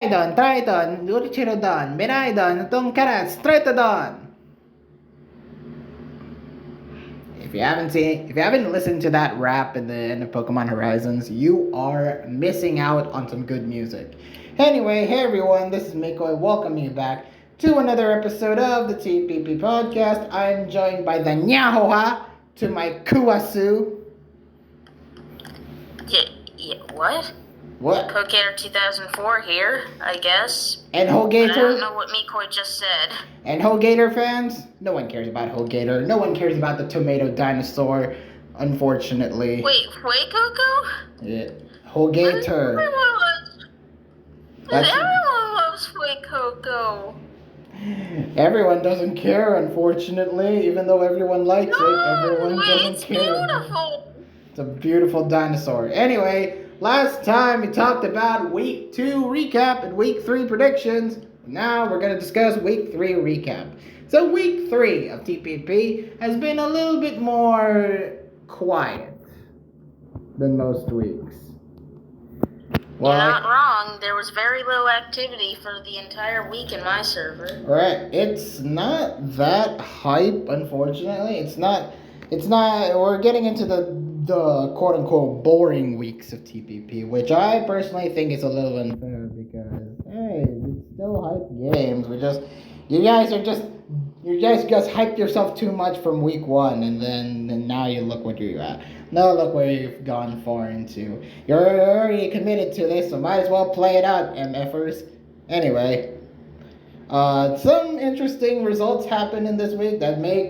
Don, Triton, Urichiro Don, Benaidon, Tongkarat, Stretodon. If you haven't listened to that rap in the end of Pokemon Horizons, you are missing out on some good music. Anyway, hey everyone, this is Mikoi welcoming you back to another episode of the TPP podcast. I'm joined by the Nyahoha to my Kuwasu. What? What? Pokeator 2004 here, I guess. And But I Hogator? don't know what Mikoi just said. And Hogator fans? No one cares about Hogator. No one cares about the tomato dinosaur, unfortunately. Wait, Fuecoco? Yeah. Hogator. Everyone loves Fuecoco. Everyone doesn't care, unfortunately, even though everyone likes it. Everyone doesn't it's care. beautiful. It's a beautiful dinosaur. Anyway, last time we talked about week 2 recap and week 3 predictions. Now we're going to discuss week 3 recap. So week 3 of TPP has been a little bit more quiet than most weeks. You're not wrong. There was very little activity for the entire week in my server. Right. It's not that hype, unfortunately. It's not. We're getting into the quote unquote boring weeks of TPP, which I personally think is a little unfair because hey, it's still hype games. You guys just hyped yourself too much from week 1, and now you look what you're at. Now look where you've gone far into. You're already committed to this, so might as well play it out, MFers. Anyway. Some interesting results happened in this week that may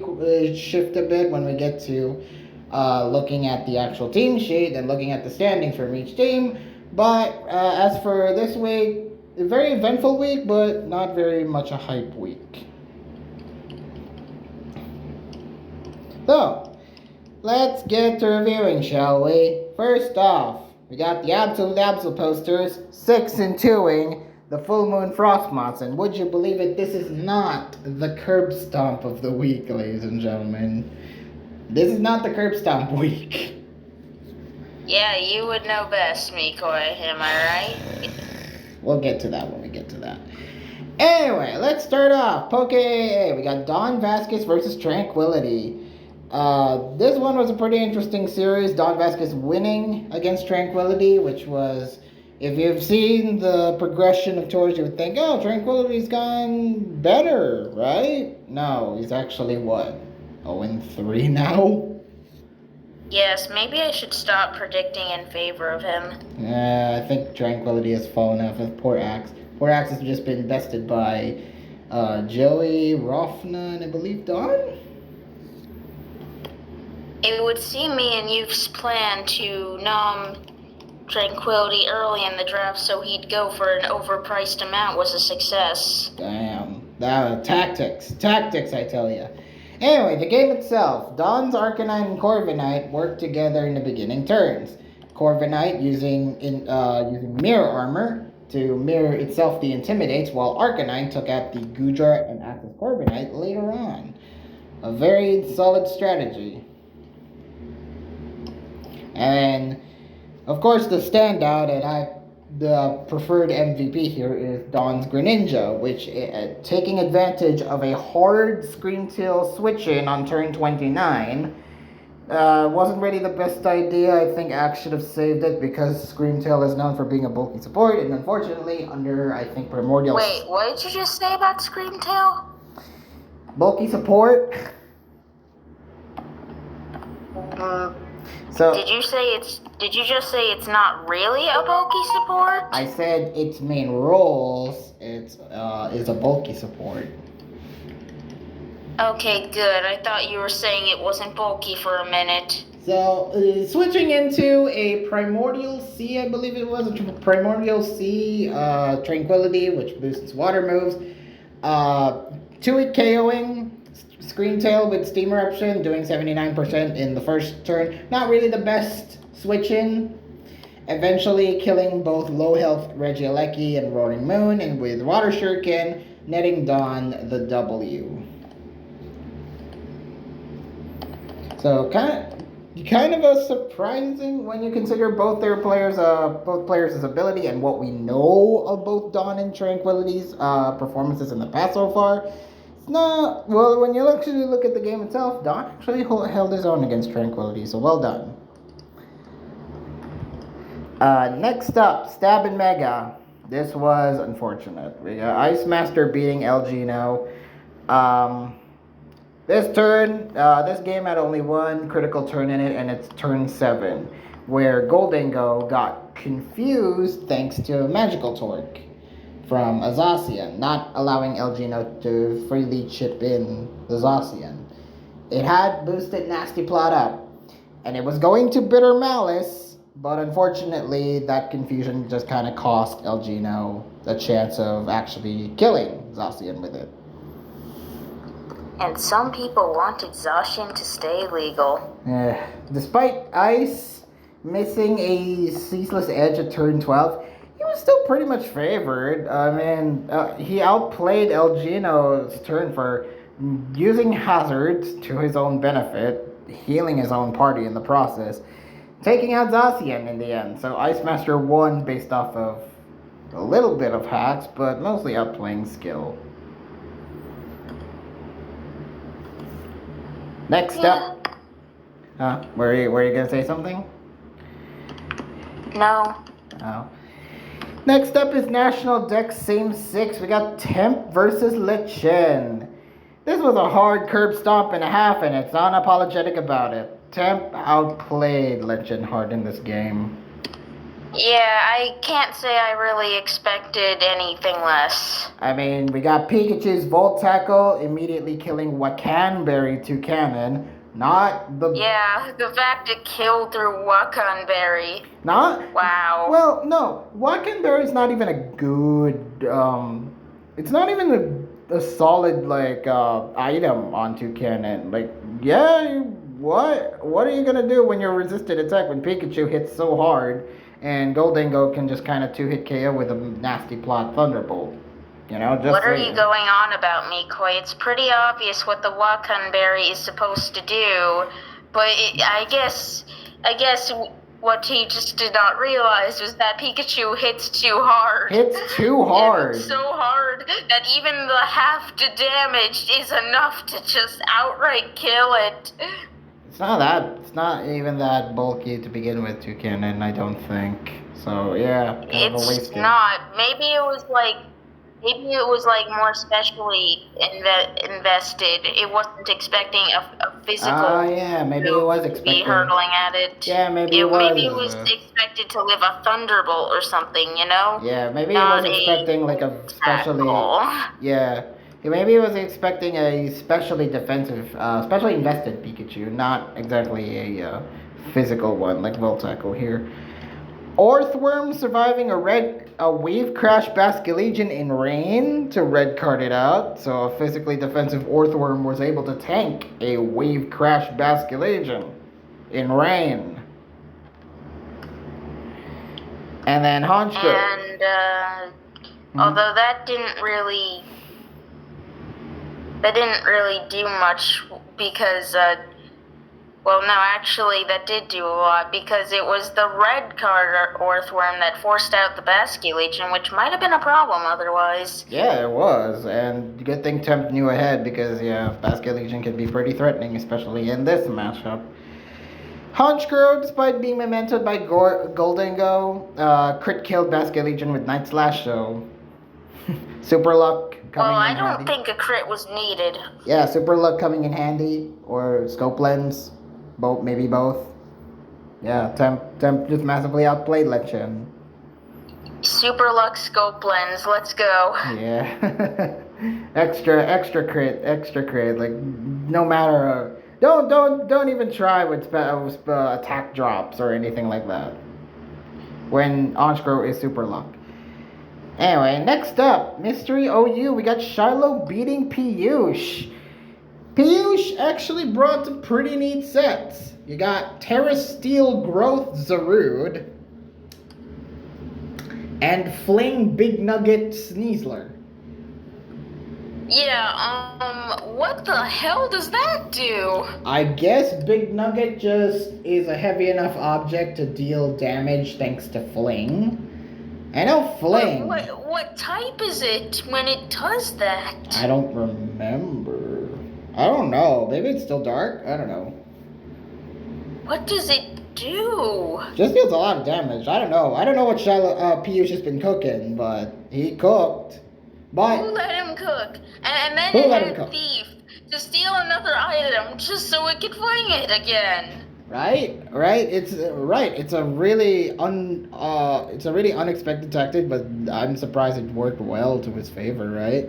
shift a bit when we get to looking at the actual team sheet and looking at the standings from each team. But as for this week, a very eventful week, but not very much a hype week. So, let's get to reviewing, shall we? First off, we got the Absolute posters, 6 and 2ing. The Full Moon Frostmoths, and would you believe it, this is not the curb stomp of the week, ladies and gentlemen. This is not the curb stomp week. Yeah, you would know best, Mikoi, am I right? We'll get to that when we get to that. Anyway, let's start off. We got Don Vasquez versus Tranquility. This one was a pretty interesting series. Don Vasquez winning against Tranquility, which was... If you've seen the progression of tours, you would think, oh, Tranquility's gone better, right? No, he's actually, what, 0-3 now? Yes, maybe I should stop predicting in favor of him. Yeah, I think Tranquility has fallen off of poor Axe. Poor Axe has just been bested by Joey, Rofna, and I believe Don? It would seem me and you's plan to nom Tranquility early in the draft so he'd go for an overpriced amount was a success. Damn. Tactics, I tell ya. Anyway, the game itself. Don's Arcanine and Corviknight worked together in the beginning turns. Corviknight using Mirror Armor to mirror itself the Intimidates, while Arcanine took out the Gudra and Access Corviknight later on. A very solid strategy. And of course, the standout and the preferred MVP here is Don's Greninja, which, taking advantage of a hard Screamtail switch-in on turn 29, wasn't really the best idea. I think Axe should have saved it because Screamtail is known for being a bulky support, and unfortunately, under, I think, Primordial... Wait, what did you just say about Screamtail? Bulky support? So, Did you just say it's not really a bulky support? I said its main roles is a bulky support. Okay, good. I thought you were saying it wasn't bulky for a minute. So, switching into a Primordial Sea, I believe it was, a Primordial Sea Tranquility, which boosts water moves. 2-hit KOing. Screamtail with Steam Eruption, doing 79% in the first turn. Not really the best switch-in. Eventually killing both low-health Regieleki and Roaring Moon, and with Water Shuriken, netting Dawn the W. So, kind of a surprising when you consider both players' ability and what we know of both Dawn and Tranquility's performances in the past so far. It's not well when you actually look at the game itself. Dawn actually held his own against Tranquility, so well done. Next up, Stab and Mega. This was unfortunate. We got Ice Master beating Elgino. This game had only one critical turn in it, and it's turn 7, where Goldengo got confused thanks to Magical Torque from Azacian, not allowing Elgino to freely chip in the Zacian. It had boosted Nasty Plot up, and it was going to Bitter Malice, but unfortunately, that confusion just kind of cost Elgino the chance of actually killing Zacian with it. And some people want exhaustion to stay legal. Despite Ice missing a ceaseless edge at turn 12, he was still pretty much favored. I mean, he outplayed Elgino's turn for using hazards to his own benefit, healing his own party in the process, taking out Zacian in the end. So Ice Master won based off of a little bit of hacks, but mostly outplaying skill. Next up. Were you gonna say something? No. Oh. Next up is National Dex Same 6. We got Temp versus Lechen. This was a hard curb stomp and a half, and it's unapologetic about it. Temp outplayed Lechen hard in this game. Yeah, I can't say I really expected anything less. I mean, we got Pikachu's Volt Tackle immediately killing Wakanberry to cannon. Not the... Yeah, the fact it killed through Wakanberry. Not... Wow. Well, no. Wakanberry's not even a good... It's not even a solid, like, item onto cannon. Like, yeah, what are you gonna do when you're resisted attack when Pikachu hits so hard and Goldengo can just kind of 2-hit KO with a Nasty Plot Thunderbolt? You know, just what are you going on about, Mikoi? It's pretty obvious what the Wakanberry is supposed to do, but I guess what he just did not realize was that Pikachu hits too hard. Hits too hard. Hits so hard that even the half the damage is enough to just outright kill it. It's not even that bulky to begin with, Toucannon, I don't think. So yeah, kind of a waste. It's not. Maybe it was like more specially invested. It wasn't expecting a physical. Oh yeah, maybe it was expecting. Be hurtling at it. Yeah, maybe it was. Maybe it was expected to live a thunderbolt or something, you know. Yeah, maybe it was expecting like a specially. Yeah, maybe it was expecting a specially defensive, specially invested Pikachu, not exactly a physical one like Voltaco here. Orthworm surviving a wave crash Basculegion in rain to red card it out. So a physically defensive Orthworm was able to tank a wave crash Basculegion in rain. And then Honchkrow. And although that didn't really do much because well, no, actually, that did do a lot, because it was the red card Orthworm that forced out the Basculegion, which might have been a problem otherwise. Yeah, it was, and good thing Temp knew ahead, because, yeah, Basculegion can be pretty threatening, especially in this matchup. Honchkrow, despite being mementoed by Goldengo, crit killed Basculegion with Night Slash, so Super Luck coming in handy. Well, I don't think a crit was needed. Yeah, Super Luck coming in handy, or Scope Lens. Maybe both. Yeah, Temp just massively outplayed Lechen. Super Luck Scope Lens, let's go. Yeah. extra crit. Like, no matter. Don't even try with attack drops or anything like that. When Honchkrow is Super Luck. Anyway, next up, Mystery OU. We got Shiloh beating Piyush. Piyush actually brought some pretty neat sets. You got Terra Steel Growth Zarude and Fling Big Nugget Sneasler. Yeah, what the hell does that do? I guess Big Nugget just is a heavy enough object to deal damage thanks to Fling. I know Fling. What type is it when it does that? I don't remember. I don't know. Maybe it's still dark? I don't know. What does it do? Just deals a lot of damage. I don't know. I don't know what Piyush has been cooking, but he cooked. But Who let him cook? And then Who it let had him cook? Thief to steal another item just so it could fling it again. right, it's right. It's a really unexpected tactic, but I'm surprised it worked well to his favor, right?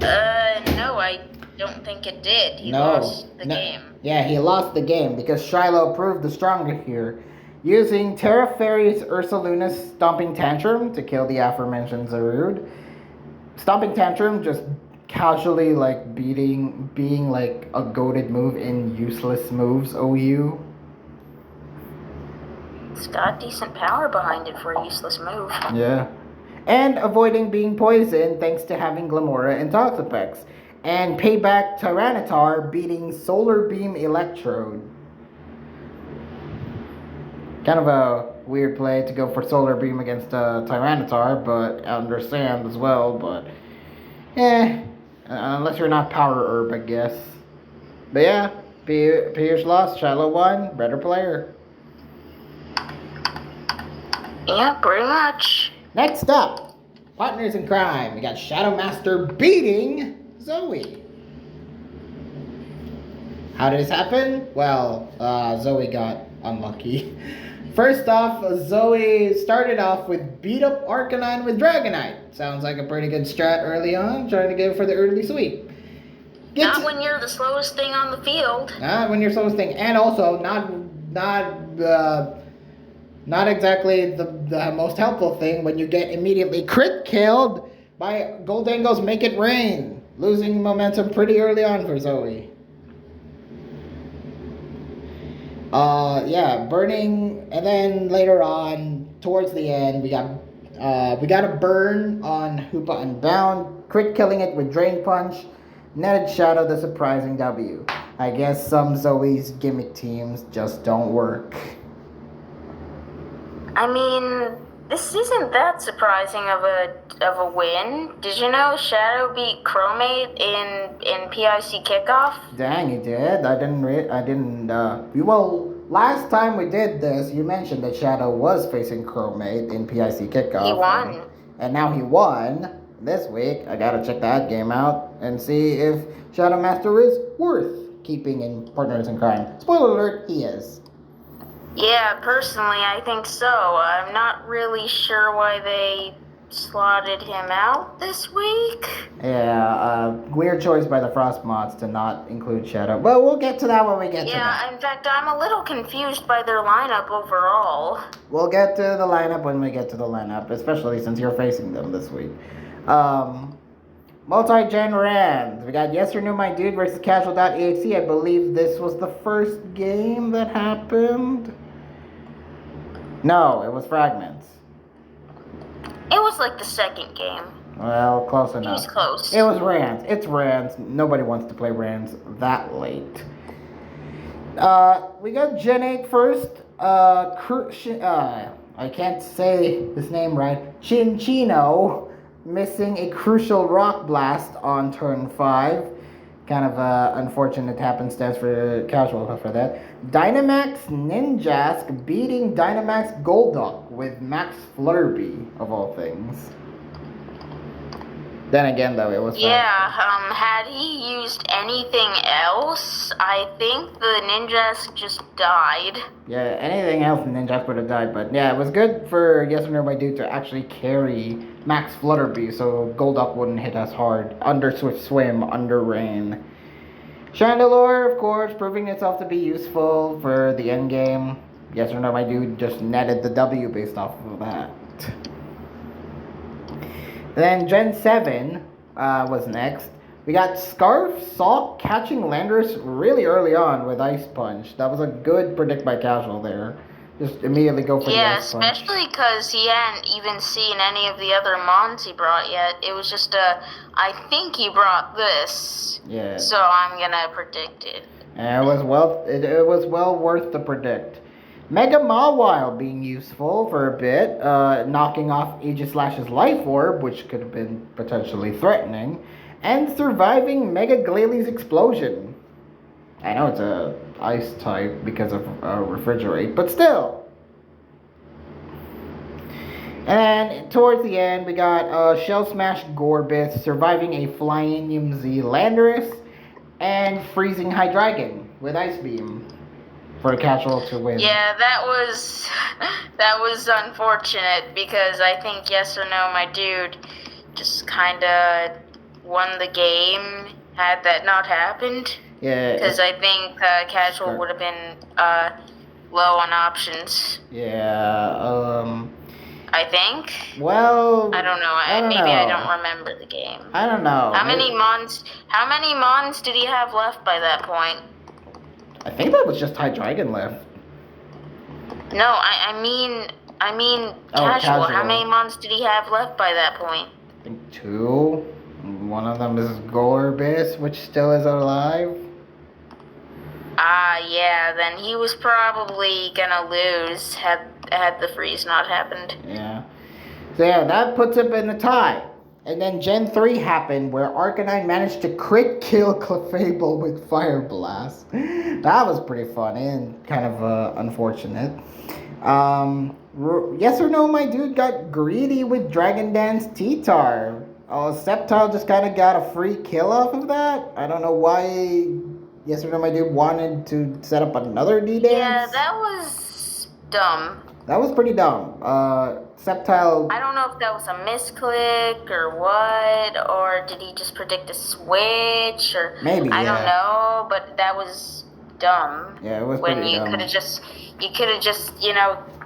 No, I don't think it did. He No, lost the no. game. Yeah, he lost the game because Shiloh proved the stronger here, using Terra Fairy's Ursaluna's Stomping Tantrum to kill the aforementioned Zarude. Stomping Tantrum just casually like being like a goated move in useless moves OU. It's got decent power behind it for a useless move. Yeah. And avoiding being poisoned thanks to having Glamora and Toxapex. And payback Tyranitar beating Solar Beam Electrode. Kind of a weird play to go for Solar Beam against Tyranitar, but I understand as well, but unless you're not Power Herb, I guess. But yeah, Pierce lost, Shiloh won, better player. Yeah, pretty much. Next up, partners in crime. We got Shadow Master beating Zoe. How did this happen? Well, Zoe got unlucky. First off, Zoe started off with beat up Arcanine with Dragonite. Sounds like a pretty good strat early on, trying to go for the early sweep. Not when you're the slowest thing on the field. Not when you're slowest thing, and also not exactly the most helpful thing when you get immediately crit killed by Goldango's Make It Rain, losing momentum pretty early on for Zoe. Burning, and then later on, towards the end, we got a burn on Hoopa Unbound, crit killing it with Drain Punch, netted Shadow the surprising W. I guess some Zoe's gimmick teams just don't work. I mean, this isn't that surprising of a win. Did you know Shadow beat Chromate in PIC kickoff? Dang, he did. I didn't. Well, last time we did this, you mentioned that Shadow was facing Chromate in PIC kickoff. He won. And now he won. This week, I gotta check that game out and see if Shadow Master is worth keeping in Partners in Crime. Spoiler alert, he is. Yeah, personally, I think so. I'm not really sure why they slotted him out this week. Yeah, weird choice by the Frost mods to not include Shadow. Well, we'll get to that when we get to that. Yeah, in fact, I'm a little confused by their lineup overall. We'll get to the lineup when we get to the lineup, especially since you're facing them this week. Multi-gen Rams. We got Yes or No My Dude versus Casual.exe. I believe this was the first game that happened. No, it was Fragments. It was like the second game. Well, close enough. It was close. It was Rands. It's Rands. Nobody wants to play Rands that late. We got Gen 8 first. I can't say this name right. Chinchino missing a crucial Rock Blast on turn 5. Kind of unfortunate happenstance for Casual for that. Dynamax Ninjask beating Dynamax Golduck with Max Flurby, of all things. Then again, though, it was fun. Yeah, had he used anything else, I think the Ninjask just died. Yeah, anything else Ninjask would have died, but yeah, it was good for Yes or No My Dude to actually carry Max Flutterby so Golduck wouldn't hit us hard. Under Swift Swim, under Rain. Chandelure, of course, proving itself to be useful for the end game. Yes or No My Dude just netted the W based off of that. Then Gen 7 was next. We got Scarf Salt catching Landorus really early on with Ice Punch. That was a good predict by Casual there. Just immediately go for the Yeah, ice punch. especially because he hadn't even seen any of the other mons he brought yet. It was just I think he brought this. Yeah. So I'm gonna predict it. And it was well worth to predict. Mega Mawile being useful for a bit, knocking off Aegislash's life orb, which could have been potentially threatening, and surviving Mega Glalie explosion. I know it's a ice type because of refrigerate, but still. And towards the end, we got Shell Smash Gorbis surviving a Flying Z Landorus and freezing Hydreigon with Ice Beam for a casual to win. Yeah, that was unfortunate because I think Yes or No, my dude, just kind of won the game had that not happened. Yeah. Because I think casual would have been low on options. Yeah. I think. Well, I don't know. I don't remember the game. I don't know. How many mons did he have left by that point? I think that was just Hydreigon left. No, I mean casual. How many mons did he have left by that point? I think 2. One of them is Gorbis, which still is alive. Yeah, then he was probably gonna lose had the freeze not happened. Yeah. So yeah, that puts him in the tie. And then Gen 3 happened where Arcanine managed to crit kill Clefable with Fire Blast. That was pretty funny and kind of unfortunate. Yes or No, my dude got greedy with Dragon Dance T-Tar. Sceptile just kind of got a free kill off of that. I don't know why Yes or No, my dude wanted to set up another D-Dance. Yeah, that was dumb. That was pretty dumb. Sceptile... I don't know if that was a misclick or what, or did he just predict a switch, or... Maybe, I don't know, but that was dumb. Yeah, it was pretty dumb. When you could have just,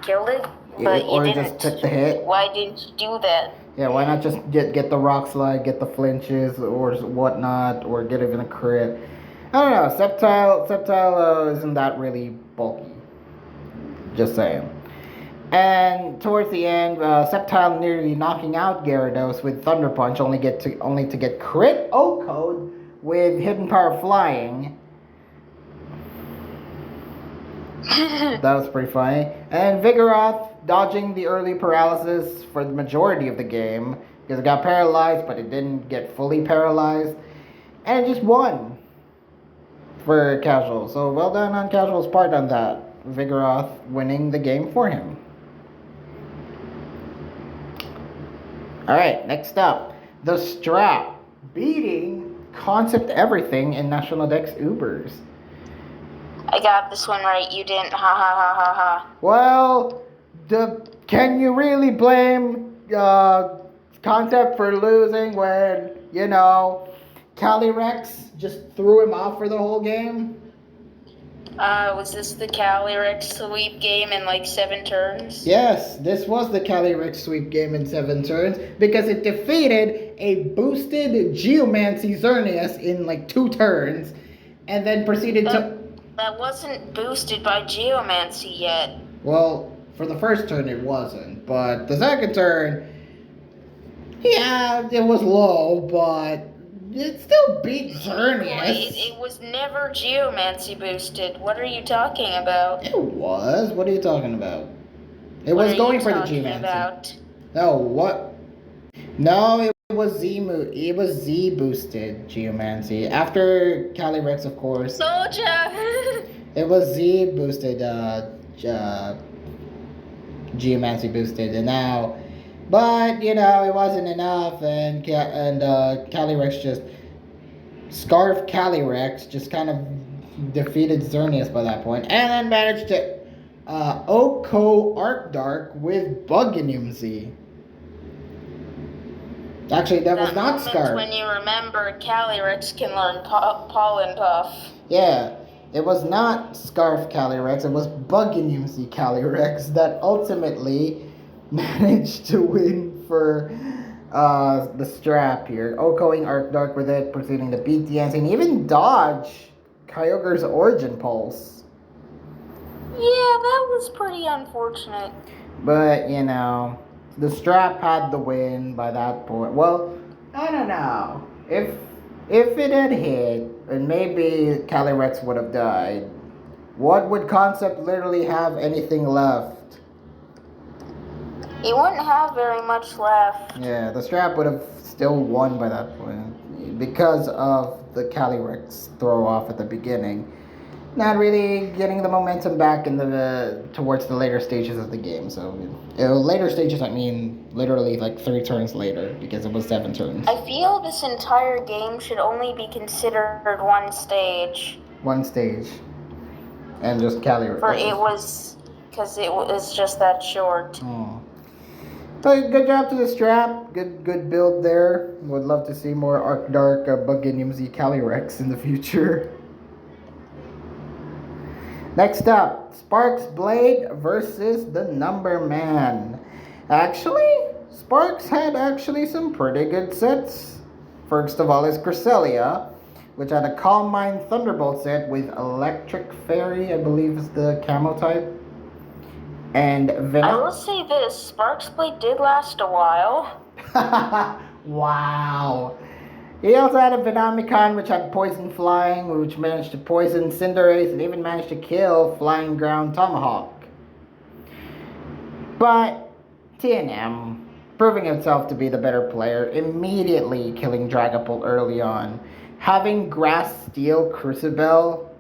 killed it, but or you didn't. Just took the hit. Why didn't you do that? Yeah, why not just get the rock slide, get the flinches or whatnot, or get even a crit? I don't know. Sceptile isn't that really bulky. Just saying. And towards the end, Sceptile nearly knocking out Gyarados with Thunder Punch, only to get crit O-Code with Hidden Power Flying. That was pretty funny. And Vigoroth dodging the early paralysis for the majority of the game because it got paralyzed, but it didn't get fully paralyzed, and it just won for Casual. So well done on Casual's part on that. Vigoroth winning the game for him. Alright, next up. The Strap beating Concept Everything in National Dex Ubers. I got this one right, you didn't. Ha ha ha ha ha. Well, can you really blame Concept for losing when, Calyrex just threw him off for the whole game? Was this the Calyrex sweep game in 7 turns? Yes, this was the Calyrex sweep game in 7 turns because it defeated a boosted Geomancy Xerneas in 2 turns and then proceeded to... That wasn't boosted by Geomancy yet. Well, for the first turn it wasn't, but the second turn, yeah, it was low, but it still beat Xerneas. It was never Geomancy boosted. What are you talking about? It was. What are you talking about? It was going for the Geomancy. No, what? No, it was it was Z boosted Geomancy. After Calyrex, of course. Soldier! It was Z boosted Geomancy boosted, and now, but it wasn't enough, and Calyrex just Scarf Calyrex just kind of defeated Xerneas by that point, and then managed to Oko Arc Dark with Buganium Z. Actually, that was not Scarf. When you remember Calyrex can learn Pollen Puff. Yeah, it was not Scarf Calyrex, it was Buganium Z Calyrex that ultimately managed to win for the strap here. Okoing Arc Dark with it, proceeding to beat the and even dodge Kyogre's Origin Pulse. Yeah, that was pretty unfortunate. But, you know, the strap had the win by that point. Well, I don't know. If it had hit, and maybe Calyrex would have died, what would Concept literally have anything left? He wouldn't have very much left. Yeah, the strap would have still won by that point because of the Calyrex throw off at the beginning. Not really getting the momentum back in the towards the later stages of the game. So later stages, I mean literally like 3 turns later because it was 7 turns. I feel this entire game should only be considered one stage. One stage, and just Calyrex. For it was because it was just that short. Oh. But good job to the strap. Good build there. Would love to see more Arc Dark Bugginium Z Calyrex in the future. Next up, Sparks Blade versus the Number Man. Actually, Sparks had actually some pretty good sets. First of all is Cresselia, which had a Calm Mind Thunderbolt set with Electric Fairy, I believe is the camo type. And I will say this, Sparks Blade did last a while. Wow. He also had a Venomicon, which had Poison Flying, which managed to poison Cinderace and even managed to kill Flying Ground Tomahawk. But TNM, proving himself to be the better player, immediately killing Dragapult early on. Having Grass Steel Crucible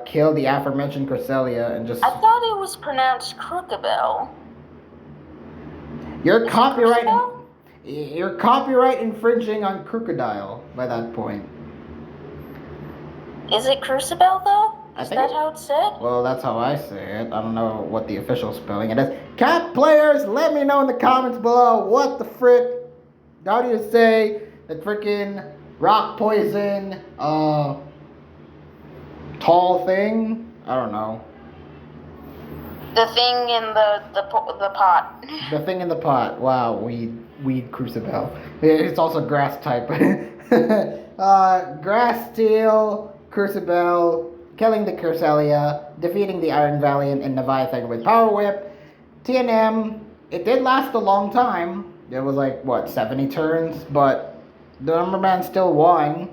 kill the aforementioned Cresselia and just... I thought it was pronounced Crookabell. You're copyright infringing on Crocodile by that point. Is it Crucible though? Is that how it's said? Well, that's how I say it. I don't know what the official spelling it is. Cat players, let me know in the comments below what the frick. How do you say the frickin' rock poison, tall thing? I don't know. The thing in the pot. The thing in the pot. Wow, weed crucible. It's also grass type. Grass Steel, Crucible, killing the Cresselia, defeating the Iron Valiant and Leviathan with Power Whip. TNM, it did last a long time. It was like, what, 70 turns? But the Number Man still won.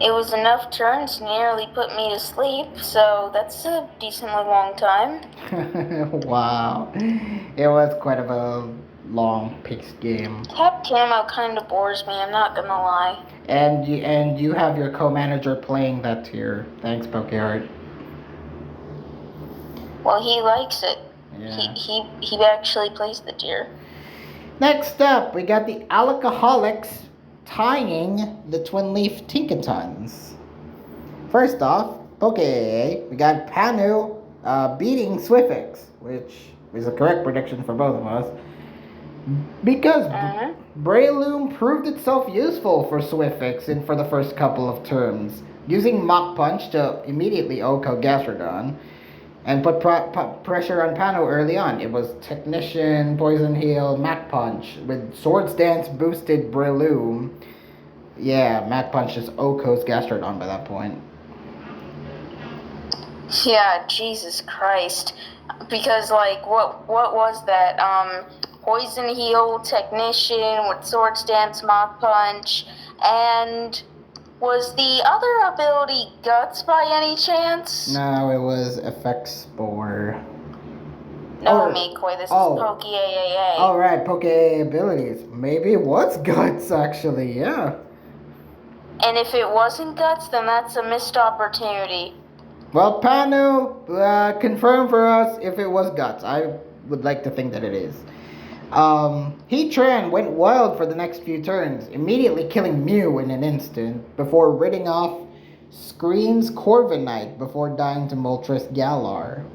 It was enough turns to nearly put me to sleep, so that's a decently long time. Wow. It was quite of a long-paced game. Tap Camo kind of bores me, I'm not gonna lie. And you have your co-manager playing that tier. Thanks, Pokeheart. Well, he likes it. Yeah. He actually plays the tier. Next up, we got the Alcoholics tying the Twin Leaf Tinkatons. First off, we got Panu beating Swiftix, which is a correct prediction for both of us. Because Breloom proved itself useful for Swiftix and for the first couple of turns, using Mach Punch to immediately OHKO Gastrodon and put pressure on Pano early on. It was Technician, Poison Heal, Mach Punch. With Swords Dance boosted Breloom, yeah, Mach Punch just OHKO's Gastrodon by that point. Yeah, Jesus Christ. Because, like, what was that? Poison Heal, Technician, with Swords Dance, Mach Punch, and was the other ability Guts by any chance? No, it was Effect Spore. No, Mikoi, this is Poke AAA. Alright, Poke abilities. Maybe it was Guts, actually, yeah. And if it wasn't Guts, then that's a missed opportunity. Well, Panu, confirm for us if it was Guts. I would like to think that it is. Heatran went wild for the next few turns, immediately killing Mew in an instant, before ridding off Screen's Corviknight before dying to Moltres Galar.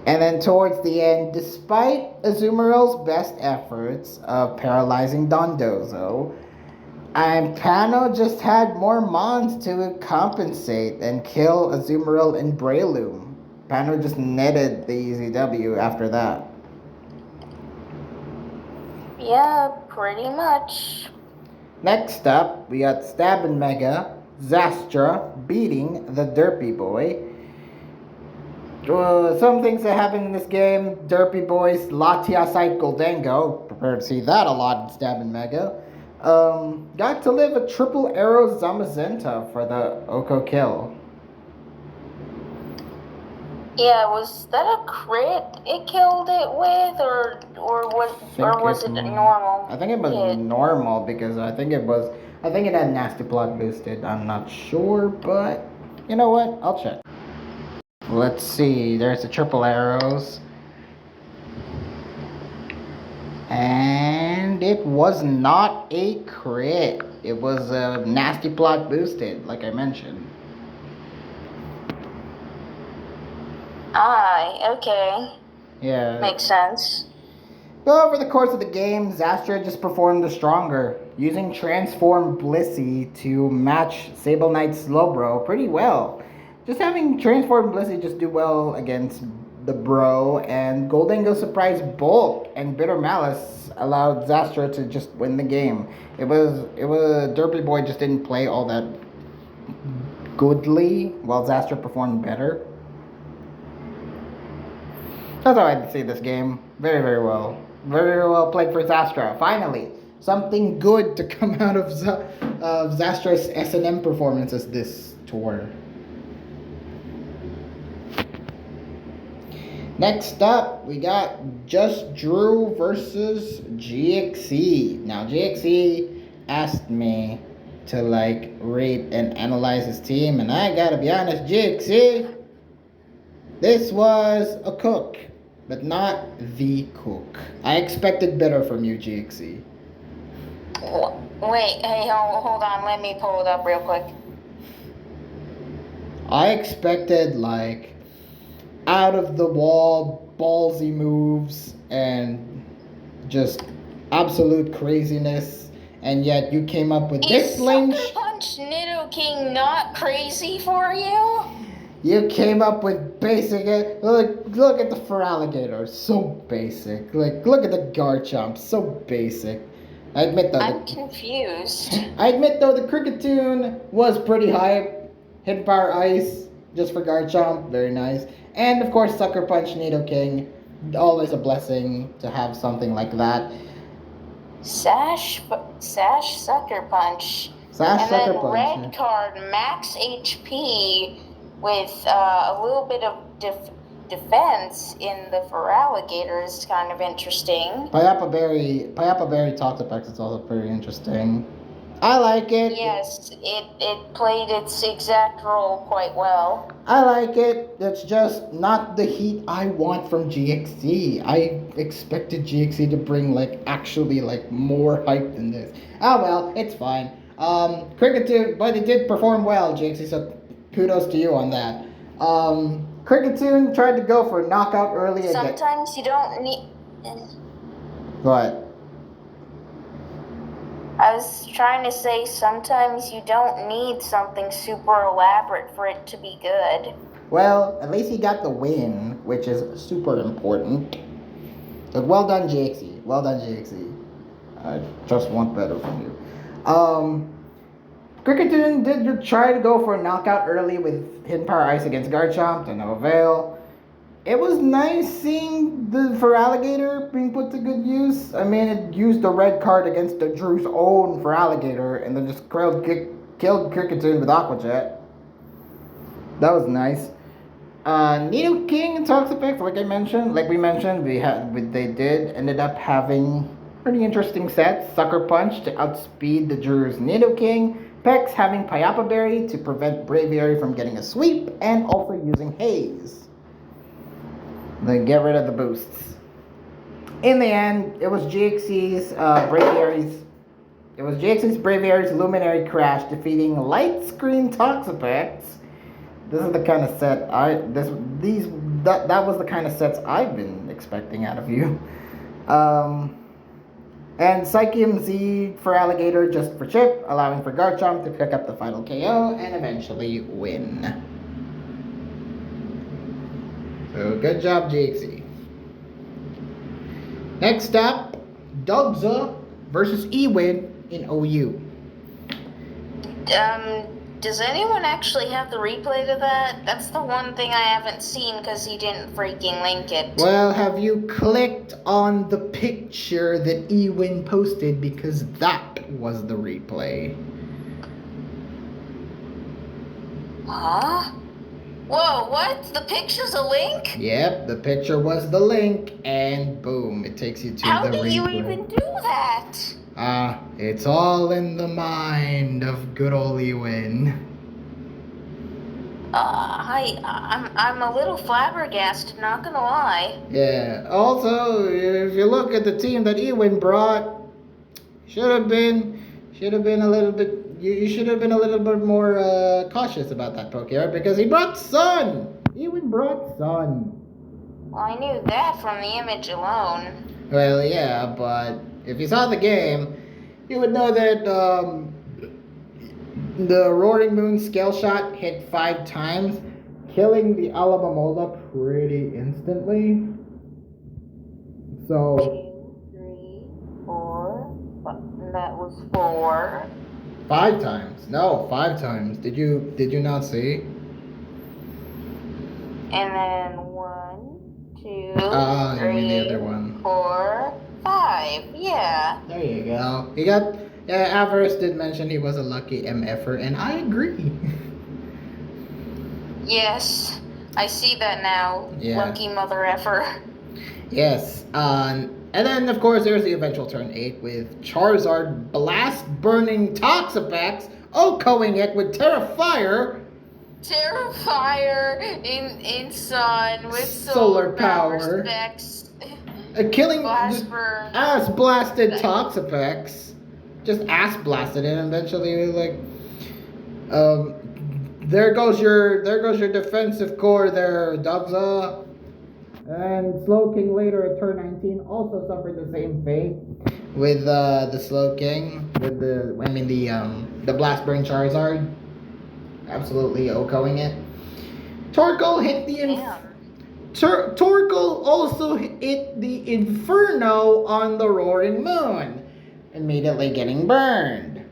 And then towards the end, despite Azumarill's best efforts of paralyzing Dondozo, Pano just had more Mons to compensate and kill Azumarill and Breloom. Pano just netted the easy W after that. Yeah, pretty much. Next up, we got Stab and Mega Zastra beating the Derpy Boy. Some things that happened in this game: Derpy Boy's Latia Site Goldango. Prepare to see that a lot in Stab and Mega. Got to live a triple arrow Zamazenta for the Oko kill. Yeah, was that a crit it killed it with, or was it normal? I think it was normal because I think it had nasty plot boosted. I'm not sure, but you know what? I'll check. Let's see. There's the triple arrows. And it was not a crit. It was a nasty plot boosted, like I mentioned. Okay. Yeah. Makes sense. But over the course of the game, Zastra just performed the stronger, using Transform Blissey to match Sable Knight's Slowbro pretty well. Just having Transform Blissey just do well against the Bro, and Goldango Surprise Bulk and Bitter Malice allowed Zastra to just win the game. It was Derpy Boy just didn't play all that goodly, while Zastra performed better. That's how I'd say this game. Very, very well. Very well played for Zastra. Finally, something good to come out of Zastra's S&M performances this tour. Next up, we got Just Drew versus GXE. Now, GXE asked me to rate and analyze his team, and I gotta be honest, GXE, this was a cook, but not the cook. I expected better from you, GXE. Wait, hey, hold on, let me pull it up real quick. I expected out of the wall ballsy moves and just absolute craziness, and yet you came up with this lane. Is Sucker Punch Nidoking not crazy for you? You came up with basic. Look at the Feraligatr, so basic. Look at the Garchomp, so basic. I admit though. I'm confused. I admit though, the Kricketune was pretty hype. Hidden Power Ice just for Garchomp, very nice. And of course, Sucker Punch Nidoking, always a blessing to have something like that. Sash Sucker Punch. Sash and Sucker then Punch. Red card, max HP with a little bit of defense in the Feraligatr is kind of interesting. Payapa Berry Toxapex is also pretty interesting. I like it. Yes, it played its exact role quite well. I like it. It's just not the heat I want from GXE. I expected GXE to bring actually more hype than this. Oh well, it's fine. Kricketune, but it did perform well, GXE, so kudos to you on that. Kricketune tried to go for knockout early. Sometimes you don't need... What? I was trying to say sometimes you don't need something super elaborate for it to be good. Well, at least he got the win, which is super important. So well done, GXE. Well done, GXE. I just want better from you. Kricketune did try to go for a knockout early with Hidden Power Ice against Garchomp, to no avail. It was nice seeing the Feraligatr being put to good use. I mean, it used the red card against the Drew's own Feraligatr and then just killed Kricketune with Aqua Jet. That was nice. Nidoking and Toxapex, they ended up having pretty interesting sets. Sucker Punch to outspeed the Drew's Nidoking. Pex having Payapa Berry to prevent Braviary from getting a sweep, and also using Haze. Then get rid of the boosts. In the end, it was GXE's Braviary's Luminary Crash defeating Light Screen Toxapex. This is the kind of set that was the kind of sets I've been expecting out of you. And Psychium Z for Alligator just for chip, allowing for Garchomp to pick up the final KO and eventually win. So good job, GXE. Next up, Dugza versus Ewin in OU. Does anyone actually have the replay to that? That's the one thing I haven't seen because he didn't freaking link it. Well, have you clicked on the picture that Ewin posted? Because that was the replay. Huh? Whoa, what? The picture's a link? Yep, the picture was the link, and boom, it takes you to How the replay. How did you even do that? It's all in the mind of good old Ewin. I'm a little flabbergasted, not gonna lie. Yeah, also, if you look at the team that Ewin brought, should have been a little bit, you should have been a little bit more cautious about that Pokemon, because he brought Sun! Ewin brought Sun. Well, I knew that from the image alone. Well, yeah, but if you saw the game, you would know that the Roaring Moon Scale Shot hit 5 times, killing the Alabamola pretty instantly. So 2, 3, 4. That was 4. 5 times. No, 5 times. Did you not see? And then 1, 2, 3, you mean the other one. 4, 5. Yeah. There you go. He got. Avarice did mention he was a lucky MFer, and I agree. Yes, I see that now. Yeah. Lucky mother effer. Yes. And then of course there's the eventual turn 8 with Charizard Blast Burning Toxapex OHKOing it with Terrafire. Terrifier in Sun with Solar power. specs. Killing Blast burn. ass blasted Toxapex. Just ass blasted it, and eventually like there goes your defensive core there, Dubza. And Slowking later at turn 19 also suffered the same fate with the Slowking with the Blast Burn Charizard. Absolutely OHKOing it. Torkoal hit the Torkoal also hit the Inferno on the Roaring Moon, immediately getting burned.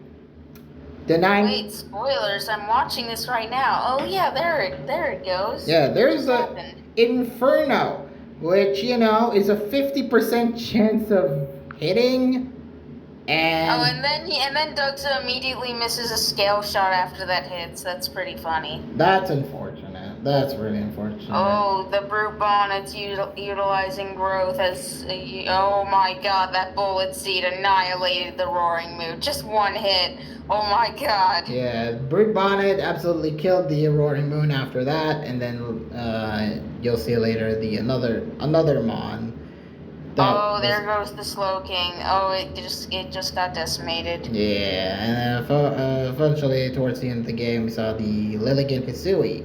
Wait, spoilers! I'm watching this right now. Oh yeah, there it goes. Yeah, there's the Inferno, which is a 50% chance of hitting. And then Dugza immediately misses a scale shot after that hits. That's pretty funny. That's unfortunate. That's really unfortunate. Oh, the Brute Bonnet's utilizing growth as... oh my god, that Bullet Seed annihilated the Roaring Moon. Just one hit. Oh my god. Yeah, Brute Bonnet absolutely killed the Roaring Moon after that, and then you'll see later another Mon. There goes the Slowking. Oh, it just got decimated. Yeah, and eventually towards the end of the game, we saw the Lilligant Hisui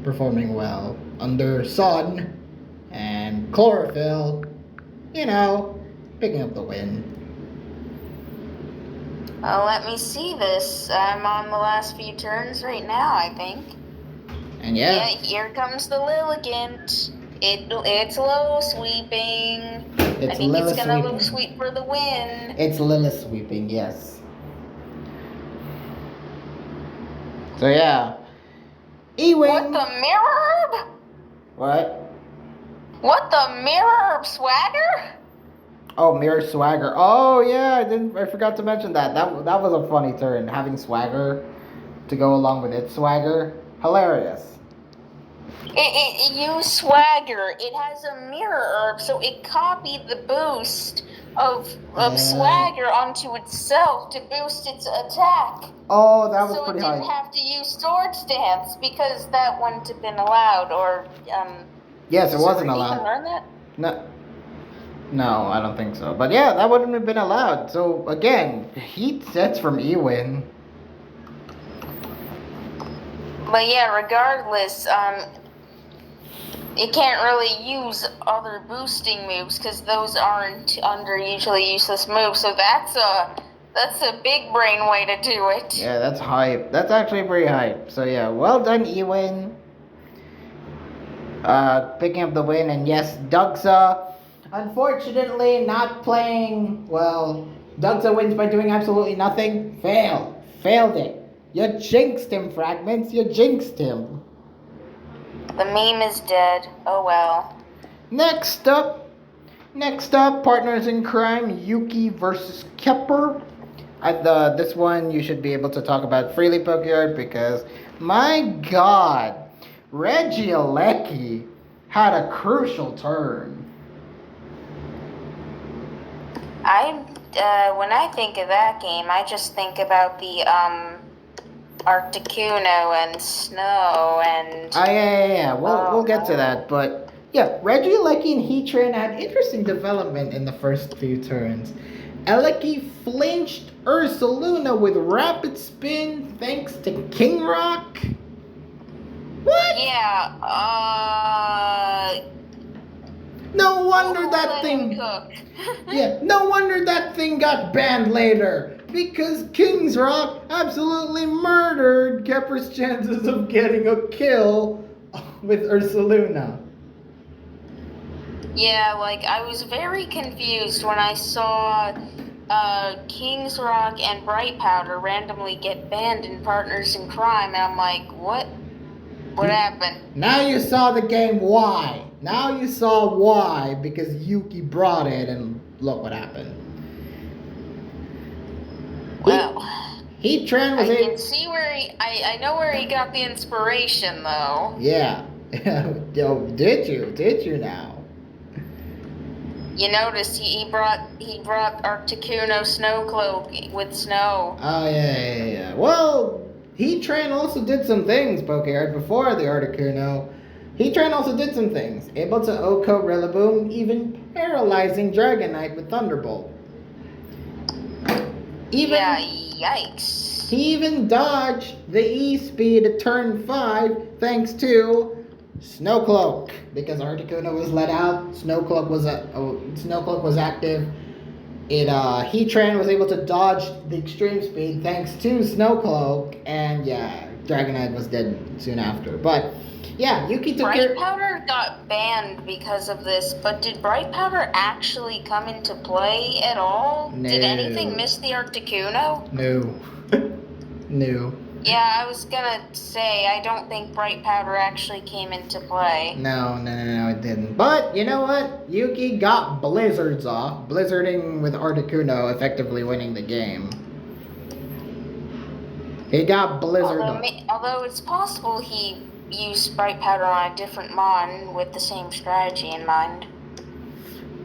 performing well under Sun and Chlorophyll, picking up the win. Well, let me see this. I'm on the last few turns right now, I think. And yeah, here comes the Lilligant. It's low sweeping. I think it's gonna look sweet for the win. It's Lilith sweeping, yes. So yeah, Ewing. What the mirror herb? What? What the mirror herb swagger? Oh, mirror swagger. Oh yeah, I forgot to mention that. That was a funny turn, having swagger to go along with its swagger. Hilarious. It used swagger. It has a mirror herb, so it copied the boost of swagger onto itself to boost its attack. Oh, that was pretty high. So it didn't have to use Swords Dance because that wouldn't have been allowed, or Yes, it wasn't allowed. Even learn that? No, I don't think so. But yeah, that wouldn't have been allowed. So again, heat sets from Ewin. But yeah, regardless, it can't really use other boosting moves because those aren't under usually useless moves. So that's a big brain way to do it. Yeah, that's hype. That's actually pretty hype. So yeah, well done, Ewin. Picking up the win, and yes, Dugza, unfortunately not playing well. Dugza wins by doing absolutely nothing. Failed it. You jinxed him, Fragments. You jinxed him. The meme is dead. Oh well. Next up, partners in crime, Yuki versus Kepper. This one you should be able to talk about freely, Pokeyard, because my God, Regieleki had a crucial turn. When I think of that game, I just think about the Articuno and Snow and. Yeah. We'll get to that, but yeah, Regieleki and Heatran had interesting development in the first few turns. Eleki flinched Ursaluna with rapid spin thanks to King Rock. What? Yeah. No wonder that thing. Yeah, no wonder that thing got banned later. Because King's Rock absolutely murdered Kepper's chances of getting a kill with Ursaluna. Yeah, like I was very confused when I saw King's Rock and Bright Powder randomly get banned in Partners in Crime, and I'm like, what? What happened? Now you saw the game why. Now you saw why, because Yuki brought it, and look what happened. Well, Heatran was I can see where I know where he got the inspiration, though. Yeah. Yo, did you now? You noticed he brought Articuno Snowcloak with snow. Oh yeah. Well, Heatran also did some things, Pokeyard, before the Articuno. Heatran also did some things. Able to OHKO Rillaboom, even paralyzing Dragonite with Thunderbolt. Yikes. He even dodged the E-Speed at turn 5 thanks to Snowcloak. Because Articuno was let out, Snowcloak was active. Heatran was able to dodge the extreme speed thanks to Snowcloak, and yeah, Dragonite was dead soon after. But yeah, Yuki took Bright Powder got banned because of this, but did Bright Powder actually come into play at all? No. Did anything miss the Articuno? No. No. Yeah, I was gonna say, I don't think Bright Powder actually came into play. No, it didn't. But, you know what? Yuki got Blizzards off. Blizzarding with Articuno, effectively winning the game. He got Blizzard off. Although it's possible he used Bright Powder on a different mon with the same strategy in mind.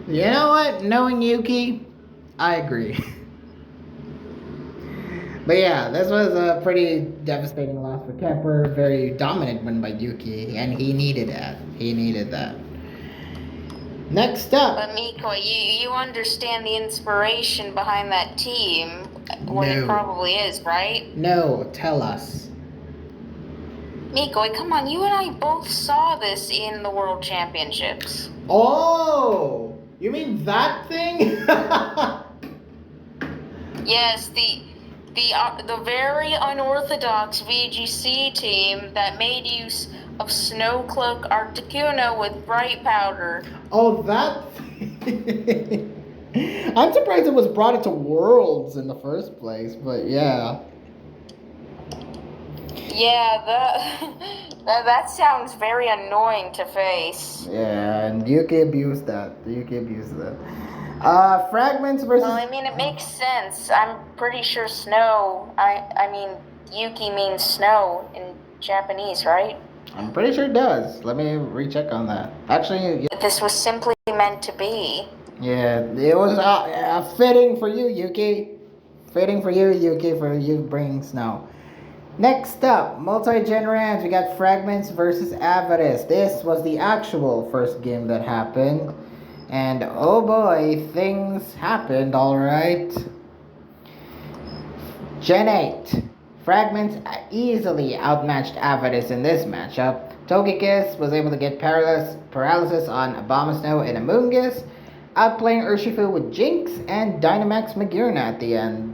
You know what? Knowing Yuki, I agree. But yeah, this was a pretty devastating loss for Kepper. Very dominant win by Yuki, and he needed that. Next up. But Miko, you understand the inspiration behind that team. What No. it probably is, right? No, tell us. Miko, come on, you and I both saw this in the World Championships. Oh! You mean that thing? Yes, the very unorthodox VGC team that made use of Snowcloak Articuno with Bright Powder. Oh, that thing. I'm surprised it was brought into Worlds in the first place, but yeah. Yeah, that sounds very annoying to face. Yeah, and Yuki abused that. Fragments versus... Well, I mean, it makes sense. I'm pretty sure snow, I mean, Yuki means snow in Japanese, right? I'm pretty sure it does. Let me recheck on that. Actually... This was simply meant to be. Yeah, it was fitting for you, Yuki. For you bringing snow. Next up, multi-gen rams. We got Fragments versus Avidus. This was the actual first game that happened. And oh boy, things happened, alright. Gen 8. Fragments easily outmatched Avidus in this matchup. Togekiss was able to get paralysis on Abomasnow and Amoonguss, outplaying Urshifu with Jinx and Dynamax Magearna at the end.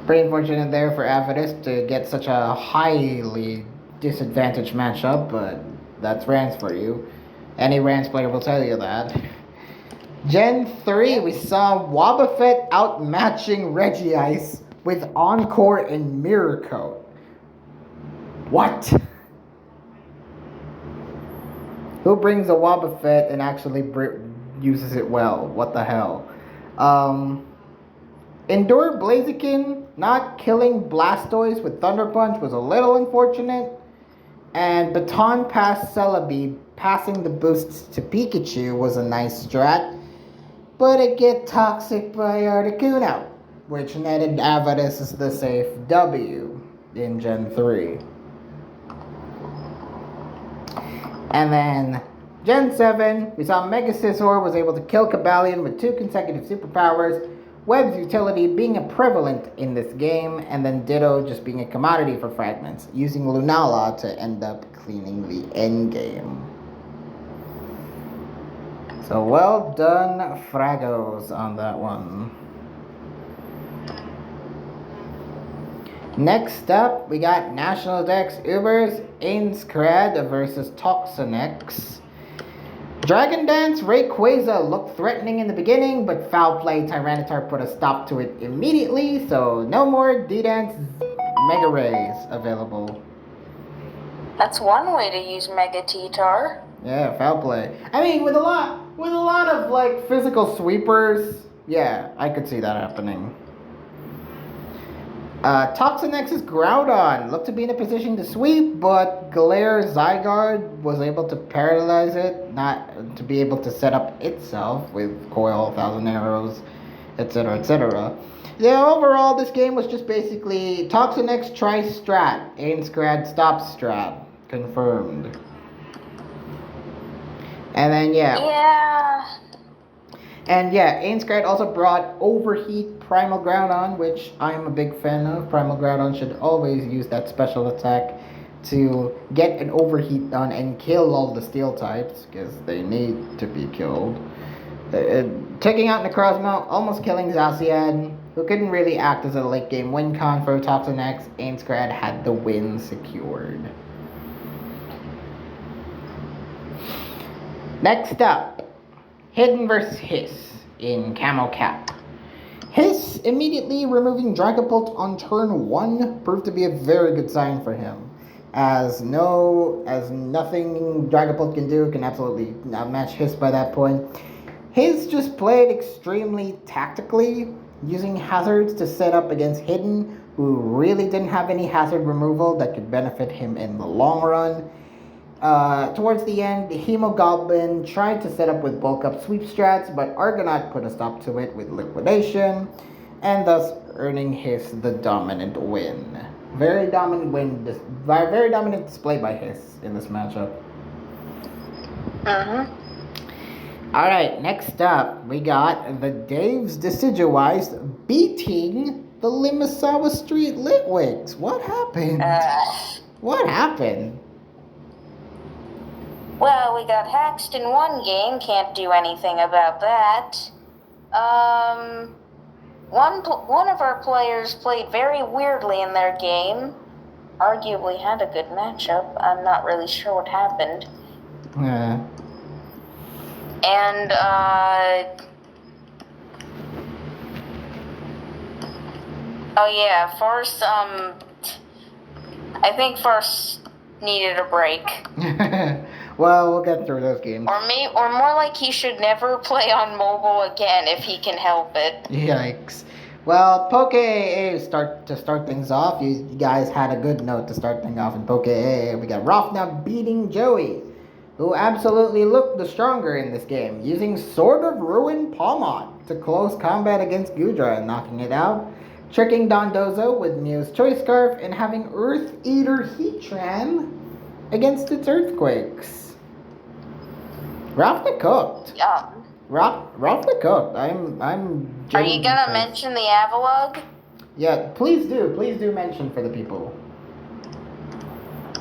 Pretty unfortunate there for Avidus to get such a highly disadvantaged matchup, but that's Rans for you. Any Rans player will tell you that. Gen 3, we saw Wobbuffet outmatching Regice with Encore and Mirror Coat. What? Who brings a Wobbuffet and actually uses it well? What the hell? Endure Blaziken not killing Blastoise with Thunder Punch was a little unfortunate. And Baton Pass Celebi passing the boosts to Pikachu was a nice strat. But it get toxic by Articuno, which netted Avadis the safe W in Gen 3. And then Gen 7, we saw Mega Scizor was able to kill Cobalion with 2 consecutive superpowers, Web's utility being a prevalent in this game, and then Ditto just being a commodity for fragments, using Lunala to end up cleaning the endgame. So well done, Fragos, on that one. Next up, we got National Dex Ubers, Ainskred versus Toxanex. Dragon Dance Rayquaza looked threatening in the beginning, but foul play Tyranitar put a stop to it immediately, so no more D-Dance Mega Rays available. That's one way to use Mega T-Tar. Yeah, foul play. I mean, with a lot of like physical sweepers, yeah, I could see that happening. Toxanex's Groudon looked to be in a position to sweep, but Galare Zygarde was able to paralyze it, not to be able to set up itself with Coil, Thousand Arrows, etc., etc. Yeah, overall, this game was just basically Toxanex try strat, Ainscrad stop strat, confirmed. And then Ainscrad also brought Overheat Primal Groudon, which I'm a big fan of. Primal Groudon should always use that special attack to get an Overheat done and kill all the Steel types, because they need to be killed. Taking out Necrozma, almost killing Zacian, who couldn't really act as a late game win con for Toxanex. Ainscrad had the win secured. Next up, Hidden vs. Hiss in Camo Cap. Hiss immediately removing Dragapult on turn 1 proved to be a very good sign for him, as nothing Dragapult can do can absolutely match Hiss by that point. Hiss just played extremely tactically, using hazards to set up against Hidden, who really didn't have any hazard removal that could benefit him in the long run. Towards the end, Hemogoblin tried to set up with bulk up sweep strats, but Argonaut put a stop to it with liquidation, and thus earning Hiss the dominant win. Very dominant display by Hiss in this matchup. Alright, next up, we got the Dave's Decidueyes beating the Limasawa Street Litwigs. What happened? What happened? Well, we got haxed in one game, can't do anything about that. One of our players played very weirdly in their game. Arguably had a good matchup. I'm not really sure what happened. And, oh yeah, Force, I think Force needed a break. Well, we'll get through those games. Or more like he should never play on mobile again if he can help it. Yikes. Well, Poke AA to start things off. You guys had a good note to start things off in Poke AA. We got Rofna beating Joey, who absolutely looked the stronger in this game, using Sword of Ruin Palmont to close combat against Gudra and knocking it out, tricking Dondozo with Mew's Choice Scarf, and having Earth Eater Heatran against its Earthquakes. Ralphna cooked. Yeah. Ralphna cooked. I'm. Are you gonna mention the Avalugg? Yeah, please do mention for the people.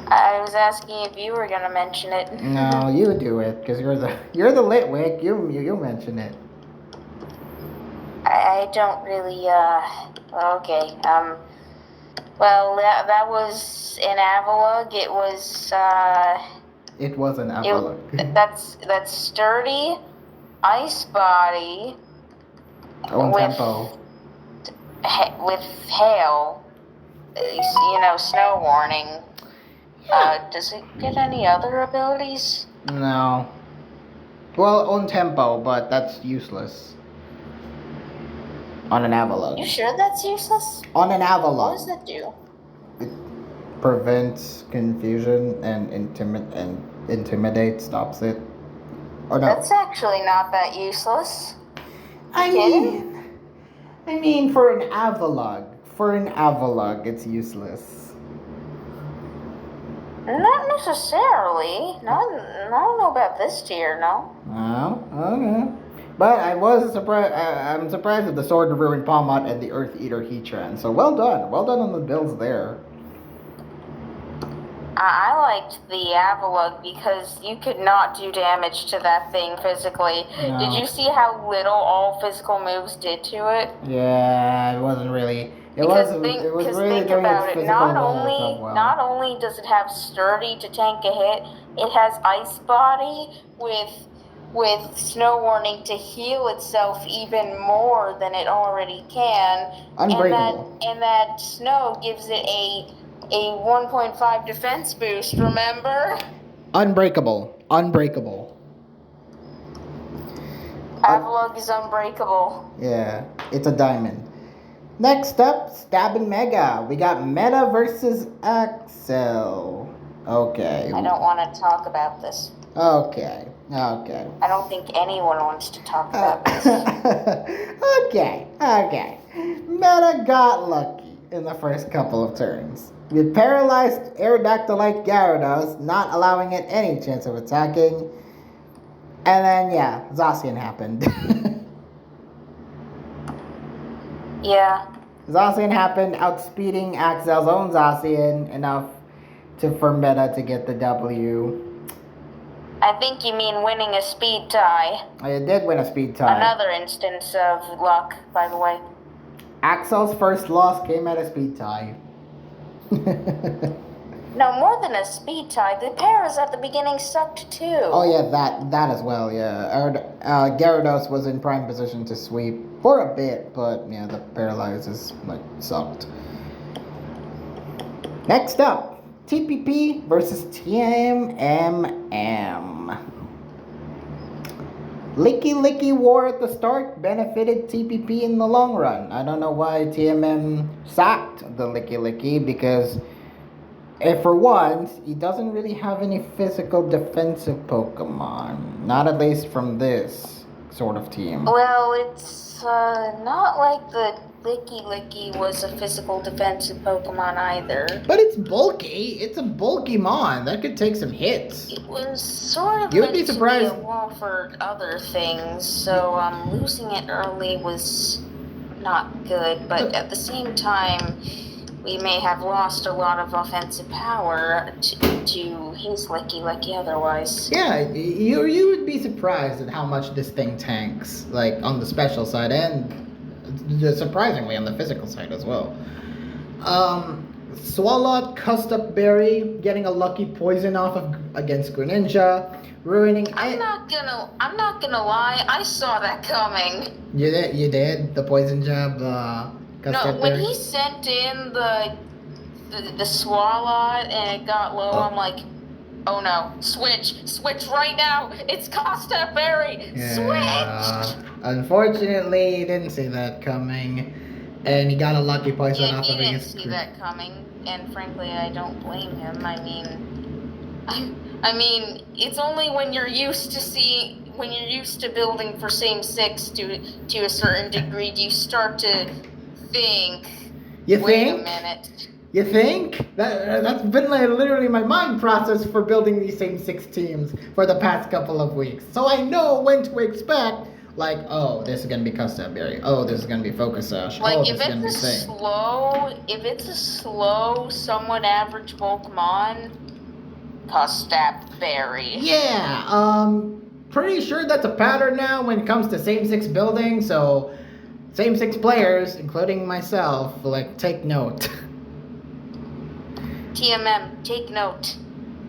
I was asking if you were gonna mention it. No, you do it, because you're the Litwick. You mention it. I don't really. Okay. Well, that was an Avalugg. It was. It was an Avalugg. That's sturdy, ice body. Own tempo. with hail, snow warning. Does it get any other abilities? No. Well, on tempo, but that's useless. On an Avalon. You sure that's useless? On an Avalon. What does that do? It prevents confusion and intimidate, stops it. Or no? That's actually not that useless. I mean, for an Avalon, it's useless. Not necessarily. I don't know about this tier, no. Oh, okay. But I'm surprised at the Sword of Ruin Palmot and the Earth Eater Heatran. So well done on the builds there. I liked the Avalug because you could not do damage to that thing physically. No. Did you see how little all physical moves did to it? Yeah, it wasn't really. Think about it. Not only does it have sturdy to tank a hit, it has ice body with snow warning to heal itself even more than it already can. Unbreakable. And that snow gives it a 1.5 defense boost, remember? Unbreakable. Avalug is unbreakable. Yeah, it's a diamond. Next up, Stabbing Mega. We got Meta versus Axel. Okay. I don't want to talk about this. Okay. I don't think anyone wants to talk about this. Okay. Meta got lucky in the first couple of turns. With paralyzed Aerodactylite Gyarados, not allowing it any chance of attacking. And then, Zacian happened. Yeah. Zacian happened, outspeeding Axel's own Zacian enough for Meta to get the W. I think you mean winning a speed tie. I did win a speed tie. Another instance of luck, by the way. Axel's first loss came at a speed tie. No, more than a speed tie. The paras at the beginning sucked too. Oh yeah, that as well. Yeah, Gyarados was in prime position to sweep for a bit, but yeah, the paralyzes sucked. Next up, TPP versus TMM. Licky War at the start benefited TPP in the long run. I don't know why TMM sacked the Licky because, for once, he doesn't really have any physical defensive Pokemon. Not at least from this sort of team. Well, it's not like the Licky was a physical defensive Pokemon either. But it's bulky. It's a bulky mon. That could take some hits. It was sort of You'd be surprised. To be a wall for other things, so losing it early was not good. But at the same time, we may have lost a lot of offensive power to his Licky otherwise. Yeah, you would be surprised at how much this thing tanks, like on the special side and surprisingly on the physical side as well. Swalot, Custap Berry, getting a lucky poison off against Greninja, ruining. I'm not gonna lie, I saw that coming. You did the poison jab. No, when he sent in the Swalot and it got low, I'm like, oh no, switch right now, it's Costa Berry, switch! Unfortunately, he didn't see that coming, and he got a lucky poison off of he didn't his see that coming, and frankly, I don't blame him. I mean, it's only when you're used to building for same six to a certain degree, do you start to think, wait a minute. You think? That's been literally my mind process for building these same six teams for the past couple of weeks. So I know when to expect, like, oh, this is going to be Custap Berry. Oh, this is going to be Focus Sash. Like, oh, if it's a slow, somewhat average Pokemon, Custap Berry. Yeah, pretty sure that's a pattern now when it comes to same six building, so same six players, including myself, take note. TMM, take note.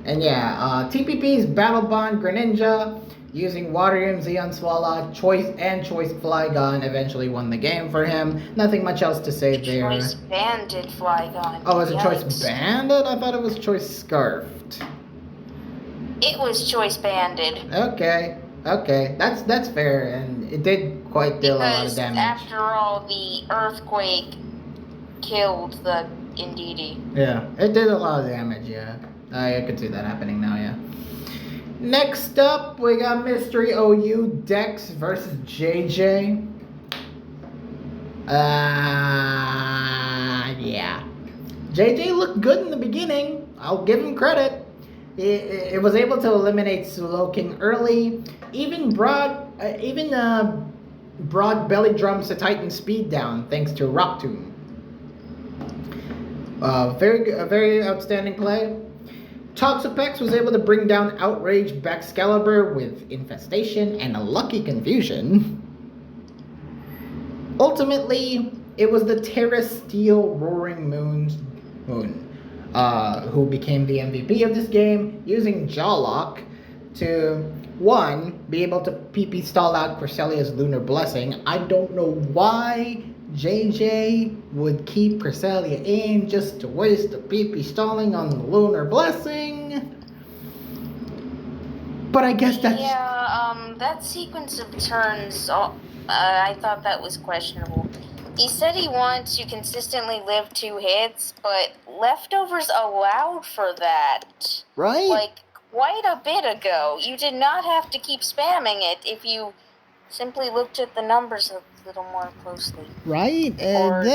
And TPP's Battle Bond Greninja. using Waterium, Xeon Swallow, Choice Flygon eventually won the game for him. Nothing much else to say there. Choice Banded Flygon. Oh, was it Yikes. Choice Banded? I thought it was Choice Scarfed. It was Choice Banded. Okay, that's fair, and it did quite deal a lot of damage. Because after all, the earthquake killed the Indeedee. Yeah, it did a lot of damage, yeah. I could see that happening now, yeah. Next up, we got Mystery OU Dex versus JJ. Yeah. JJ looked good in the beginning. I'll give him credit. It was able to eliminate Slowking early. Even brought Belly Drums to tighten speed down thanks to Rock Tomb. A very outstanding play. Toxapex was able to bring down Outrage Baxcalibur with Infestation and a Lucky Confusion. Ultimately, it was the Terra Steel Roaring Moon, who became the MVP of this game, using Jawlock to, one, be able to PP stall out Creselia's Lunar Blessing. I don't know why JJ would keep Cresselia in just to waste the PP stalling on the Lunar Blessing. But I guess that's... Yeah, that sequence of turns, I thought that was questionable. He said he wanted to consistently live 2 hits, but leftovers allowed for that. Right? Like, quite a bit ago. You did not have to keep spamming it if you simply looked at the numbers a little more closely. Right? Or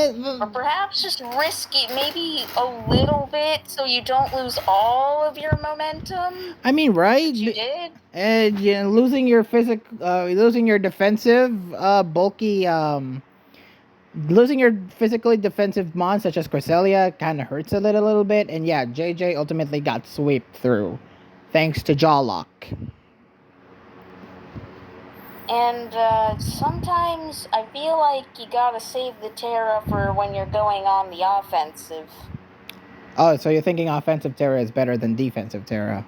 perhaps just risk it maybe a little bit so you don't lose all of your momentum. I mean, right? You did. And losing your defensive, bulky, losing your physically defensive mons such as Cresselia kind of hurts a little bit. And yeah, JJ ultimately got swept through thanks to Jawlock. And sometimes I feel like you gotta save the Terra for when you're going on the offensive. Oh, so you're thinking offensive Terra is better than defensive Terra?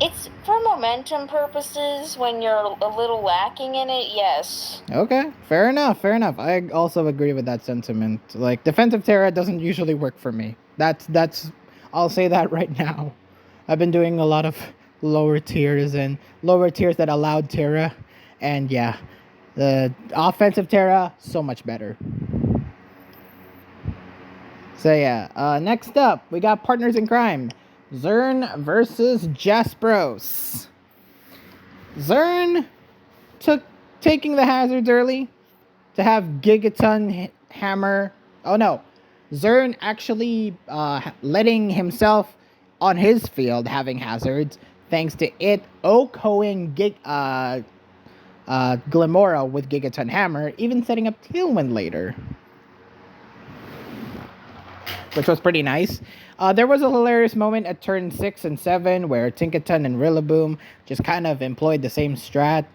It's for momentum purposes. When you're a little lacking in it, yes. Okay, fair enough. I also agree with that sentiment. Like, defensive Terra doesn't usually work for me. That's I'll say that right now. I've been doing a lot of lower tiers that allowed Terra, and yeah, the offensive Terra so much better. So yeah, next up we got Partners in Crime, Zern versus Jaspros. Zern taking the hazards early to have Gigaton Hammer. Oh no, Zern actually letting himself on his field having hazards, thanks to it OHKOing Glimora with Gigaton Hammer, even setting up Tailwind later, which was pretty nice. There was a hilarious moment at turn 6 and 7 where Tinkaton and Rillaboom just kind of employed the same strat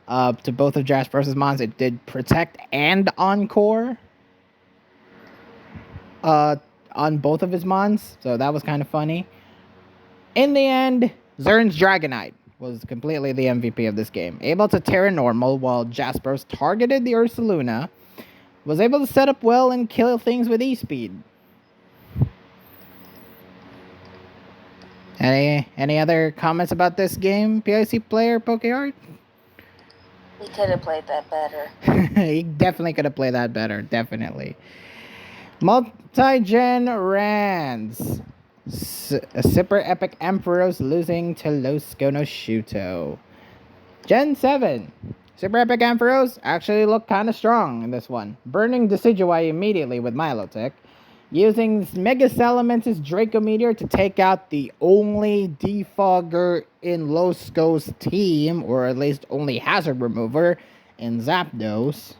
to both of Jaspros' mons. It did Protect and Encore on both of his mons, so that was kind of funny. In the end, Zern's Dragonite was completely the MVP of this game. Able to Terra Normal while Jaspros targeted the Ursaluna. Was able to set up well and kill things with E-Speed. Any other comments about this game, PIC player, PokeArt? He could have played that better. He definitely could have played that better, definitely. Multi-gen Rands. Super Epic Emperos losing to Los Shuto. Gen 7. Super Epic Emperos actually look kind of strong in this one. Burning Decidueye immediately with Milotic. Using Mega Salamence' Draco Meteor to take out the only defogger in Losco's team, or at least only hazard remover in Zapdos.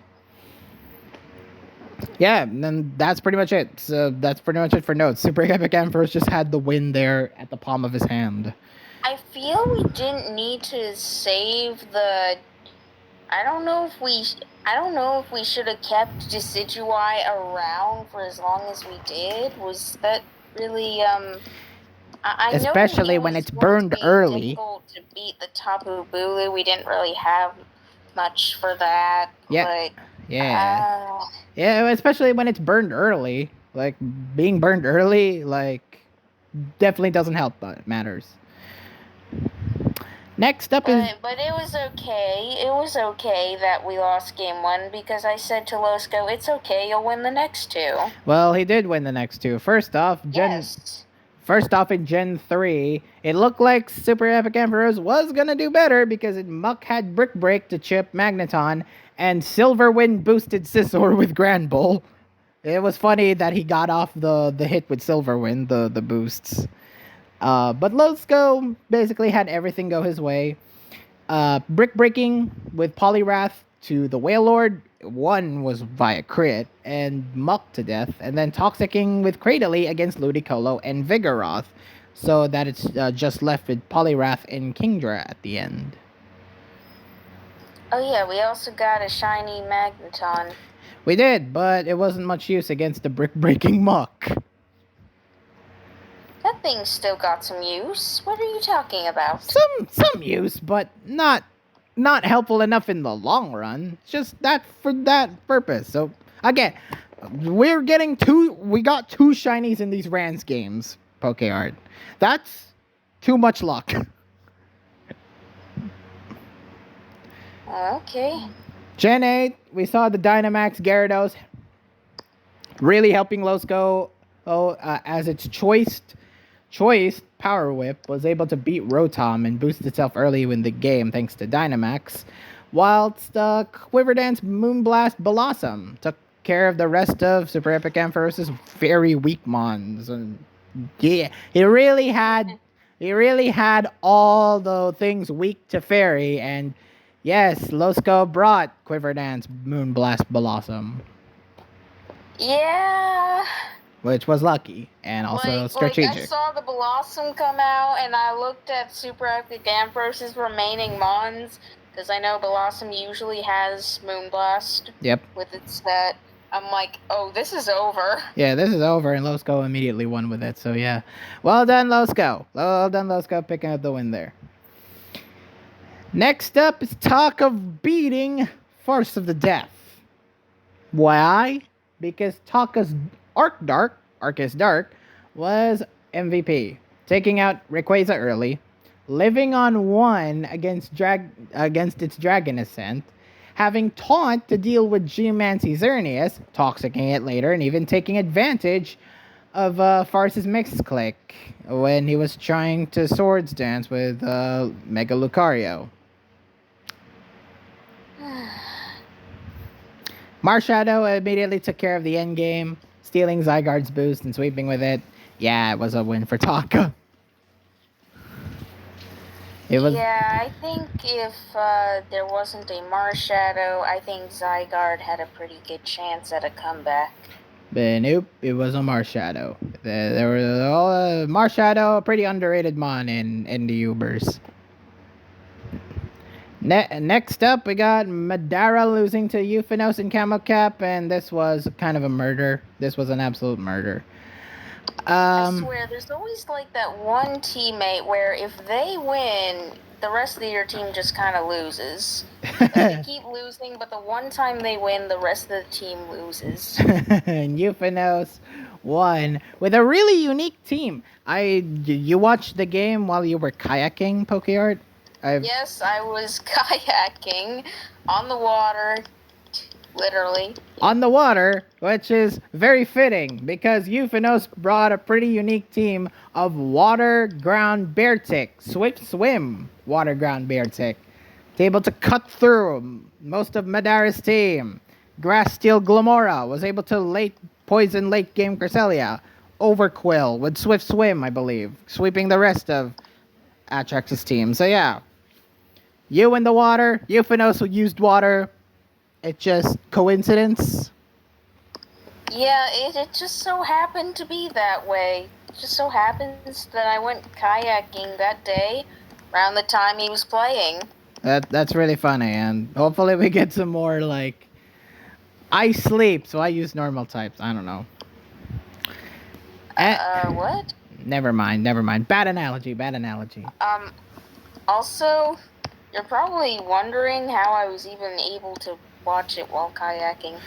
Yeah, and then that's pretty much it. So that's pretty much it for notes. Super Epic Emperors just had the win there at the palm of his hand. I feel we didn't need to save the... I don't know if we should have kept Decidueye around for as long as we did. Was that really I know especially it when was it's going to burned be early. difficult to beat the Tapu Bulu. We didn't really have much for that. Yeah. But, Yeah. Yeah, especially when it's burned early. Like, being burned early, like, definitely doesn't help, but matters. Next up is... But it was okay. It was okay that we lost game 1 because I said to Losco, it's okay, you'll win the next 2. Well, he did win the next 2. First off, in Gen 3, it looked like Super Epic Emperors was gonna do better because Muck had Brick Break to chip Magneton, and Silverwind boosted Scizor with Grand Bull. It was funny that he got off the hit with Silverwind, the boosts. But Losco basically had everything go his way. Brick Breaking with Poliwrath to the Wailord. One was via crit and Muck to death, and then Toxicking with Cradily against Ludicolo and Vigoroth, so that it's just left with Poliwrath and Kingdra at the end. Oh yeah, we also got a shiny Magneton. We did, but it wasn't much use against the Brick Breaking Muck. That thing still got some use. What are you talking about? Some use, but not helpful enough in the long run. Just that for that purpose. So again, we got 2 shinies in these Rans games, PokeArt. That's too much luck. Okay. Gen 8, we saw the Dynamax Gyarados really helping Losco as its choice Power Whip was able to beat Rotom and boost itself early in the game thanks to Dynamax, whilst Quiver Dance Moonblast Blossom took care of the rest of Super Epic Ampharos' very weak mons. And yeah, he really had all the things weak to Fairy, and yes, Losco brought Quiver Dance Moonblast Blossom. Yeah. Which was lucky and also strategic. I saw the Blossom come out, and I looked at Super Epic Ampharos' remaining mons, because I know Blossom usually has Moonblast. Yep. With its set. I'm like, oh, this is over. Yeah, this is over, and Losco immediately won with it, so yeah. Well done, Losco. Well done, Losco, picking up the win there. Next up is talk of beating Force of the Death. Why? Because Taka's Arceus Dark, was MVP, taking out Rayquaza early, living on 1 against its Dragon Ascent, having Taunt to deal with Geomancy Xerneas, Toxicking it later, and even taking advantage of Farce's Mixed Click when he was trying to Swords Dance with Mega Lucario. Marshadow immediately took care of the endgame, stealing Zygarde's boost and sweeping with it. Yeah, it was a win for Taka. Yeah, I think if there wasn't a Marshadow, I think Zygarde had a pretty good chance at a comeback. But nope, it was a Marshadow. There were Marshadow, a pretty underrated mon in the Ubers. Next up, we got Madara losing to Euphanos and Camo Cap, and this was kind of a murder. This was an absolute murder. I swear, there's always like that one teammate where if they win, the rest of your team just kind of loses. Like, they keep losing, but the one time they win, the rest of the team loses. And Euphanos won with a really unique team. You watched the game while you were kayaking, PokeArt? Yes, I was kayaking on the water, literally. On the water, which is very fitting because Euphanos brought a pretty unique team of Water Ground Beartic, Swift Swim Water Ground Beartic, able to cut through most of Madara's team. Grass Steel Glamora was able to poison late game Cresselia. Overquill with Swift Swim, I believe, sweeping the rest of Atrax's team. So yeah. You in the water, Euphanos used water. It's just coincidence. Yeah, it just so happened to be that way. It just so happens that I went kayaking that day around the time he was playing. That's really funny, and hopefully we get some more, like... I sleep, so I use normal types. I don't know. What? Never mind. Bad analogy. Also, you're probably wondering how I was even able to watch it while kayaking.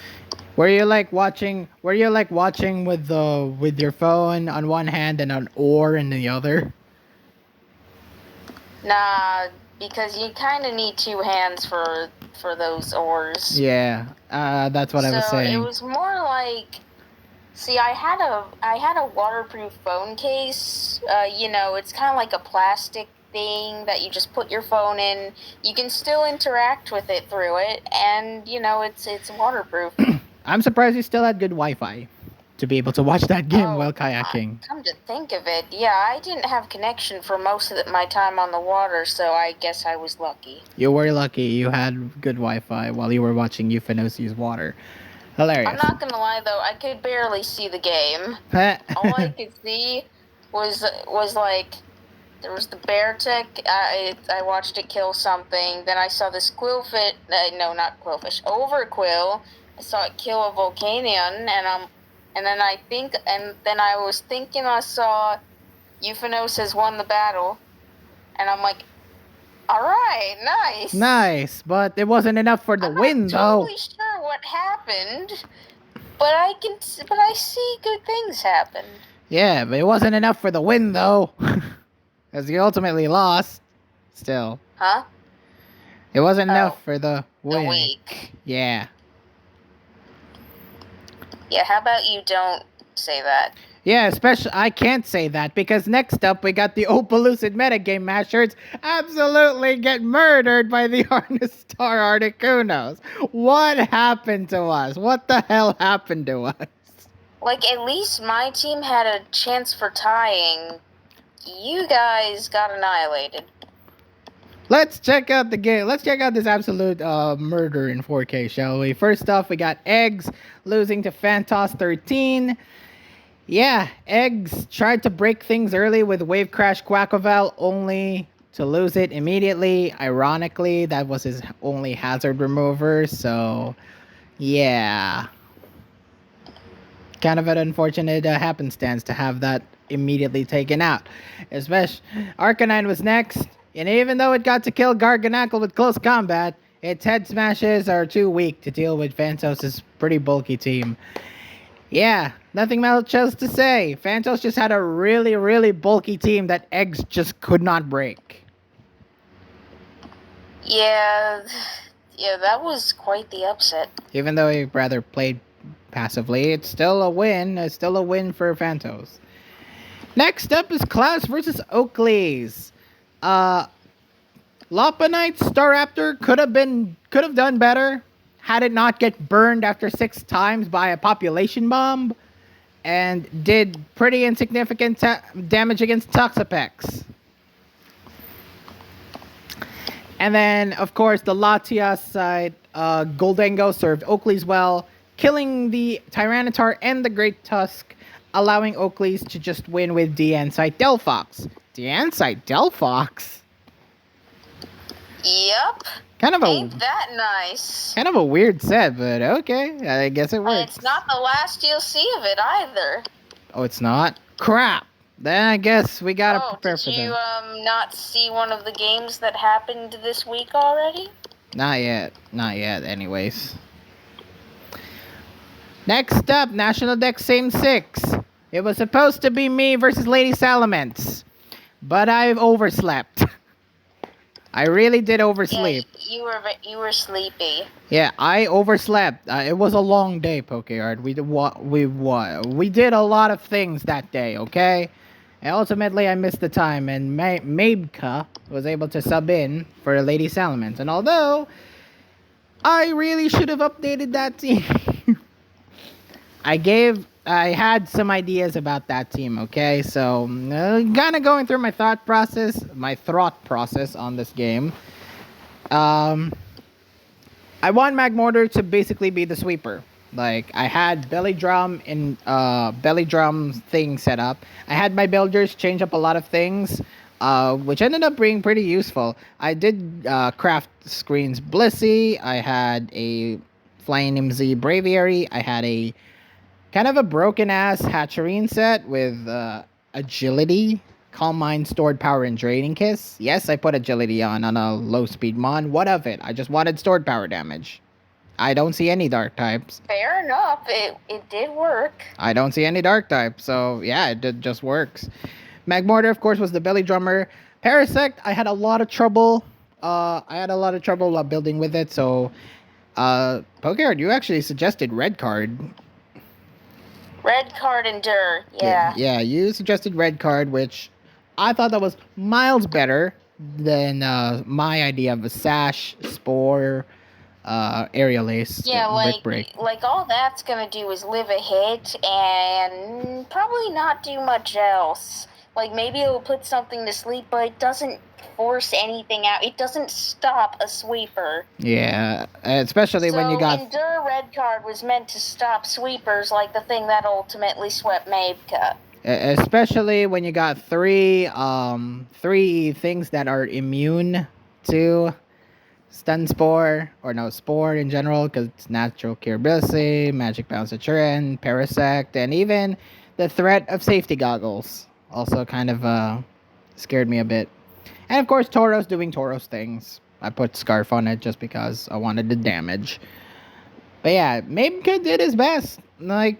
Were you like watching with your phone on one hand and an oar in the other? Nah, because you kind of need two hands for those oars. Yeah, that's what I was saying. So it was more like, see, I had a waterproof phone case. It's kind of like a plastic thing that you just put your phone in. You can still interact with it through it, and it's waterproof. I'm surprised you still had good Wi-Fi to be able to watch that game while kayaking. Come to think of it, yeah, I didn't have connection for most of my time on the water, so I guess I was lucky. You were lucky. You had good Wi-Fi while you were watching Euphanos use water. Hilarious. I'm not gonna lie though, I could barely see the game. All I could see was like, there was the bear tick. I watched it kill something. Then I saw this quillfish. No, not quillfish. Overquill. I saw it kill a Volcanion, and then I was thinking I saw Euphanos has won the battle, and I'm like, all right, nice. Nice, but it wasn't enough for the win, though. I'm not totally sure what happened, but I see good things happen. Yeah, but it wasn't enough for the win, though, because you ultimately lost. Still. Huh? It wasn't enough for the win. The week. Yeah. Yeah, how about you don't say that? Yeah, especially, I can't say that, because next up we got the Opaloosid metagame mashers absolutely get murdered by the Arnistar Articunos. What happened to us? What the hell happened to us? Like, at least my team had a chance for tying. You guys got annihilated. Let's check out the game. Let's check out this absolute murder in 4K, shall we? First off, we got Eggs losing to Phantos 13. Yeah, Eggs tried to break things early with Wave Crash Quackoval, only to lose it immediately. Ironically, that was his only hazard remover, so yeah. Kind of an unfortunate happenstance to have that immediately taken out. Especially, Arcanine was next, and even though it got to kill Garganackle with close combat, its head smashes are too weak to deal with Phantos' pretty bulky team. Yeah, nothing else to say. Phantos just had a really, really bulky team that Eggs just could not break. Yeah, that was quite the upset. Even though he rather played passively, it's still a win. It's still a win for Phantos. Next up is Klaus versus Oakleys. Lopunite Staraptor could have done better had it not get burned after 6 times by a population bomb, and did pretty insignificant damage against Toxapex. And then, of course, the Latias side, Goldengo served Oakleys well, killing the Tyranitar and the Great Tusk, allowing Oakleys to just win with Deansite Delphox. Deansite Delphox? Yep. Ain't that nice? Kind of a weird set, but okay. I guess it works. It's not the last you'll see of it either. Oh, it's not? Crap. Then I guess we gotta prepare for that. Did you not see one of the games that happened this week already? Not yet. Anyways. Next up, National Dex Same 6. It was supposed to be me versus Lady Salamence, but I've overslept. I really did oversleep. Yeah, you were sleepy. Yeah, I overslept. It was a long day, Pokeyard. We did a lot of things that day, okay? And ultimately, I missed the time, and Mabka was able to sub in for Lady Salamence. And although I really should have updated that team, I had some ideas about that team, okay? So, kind of going through my thought process on this game. I want Magmortar to basically be the sweeper. Like, I had Belly Drum thing set up. I had my builders change up a lot of things, which ended up being pretty useful. I did craft screens Blissey. I had a Flying MZ Braviary. I had a kind of a broken ass Hatcherene set with agility, calm mind, stored power, and draining kiss. Yes, I put agility on a low speed mon. What of it? I just wanted stored power damage. I don't see any dark types. Fair enough. It did work. I don't see any dark types, so yeah, just works. Magmortar, of course, was the belly drummer. Parasect, I had a lot of trouble. Building with it, so Pokeyard, you actually suggested red card. Red card endure, yeah. Yeah, you suggested red card, which I thought that was miles better than my idea of a sash, spore, aerial ace, Yeah, brick break. like all that's gonna do is live a hit and probably not do much else. Like maybe it'll put something to sleep, but it doesn't force anything out. It doesn't stop a sweeper. Yeah, especially when you got. Endure red card was meant to stop sweepers, like the thing that ultimately swept Mabeka. Especially when you got three things that are immune to stun spore, or no, spore in general, because it's natural curability, magic bounce at your end, parasect, and even the threat of safety goggles also kind of scared me a bit. And of course, Tauros doing Tauros things. I put Scarf on it just because I wanted the damage. But yeah, Mabeka did his best. Like,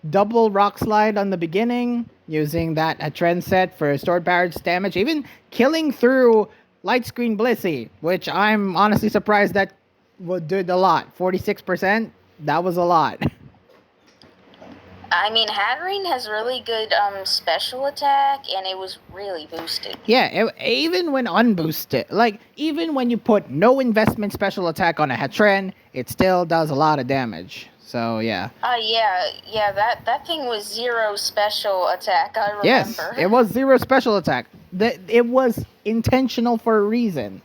double Rock Slide on the beginning, using that a trend set for stored power damage, even killing through Light Screen Blissey, which I'm honestly surprised that did a lot. 46%, that was a lot. I mean, Hatterene has really good special attack, and it was really boosted. Yeah, even when unboosted, like, even when you put no investment special attack on a Hatren, it still does a lot of damage. So, yeah. Yeah, that thing was 0 special attack, I remember. Yes, it was 0 special attack. It was intentional for a reason.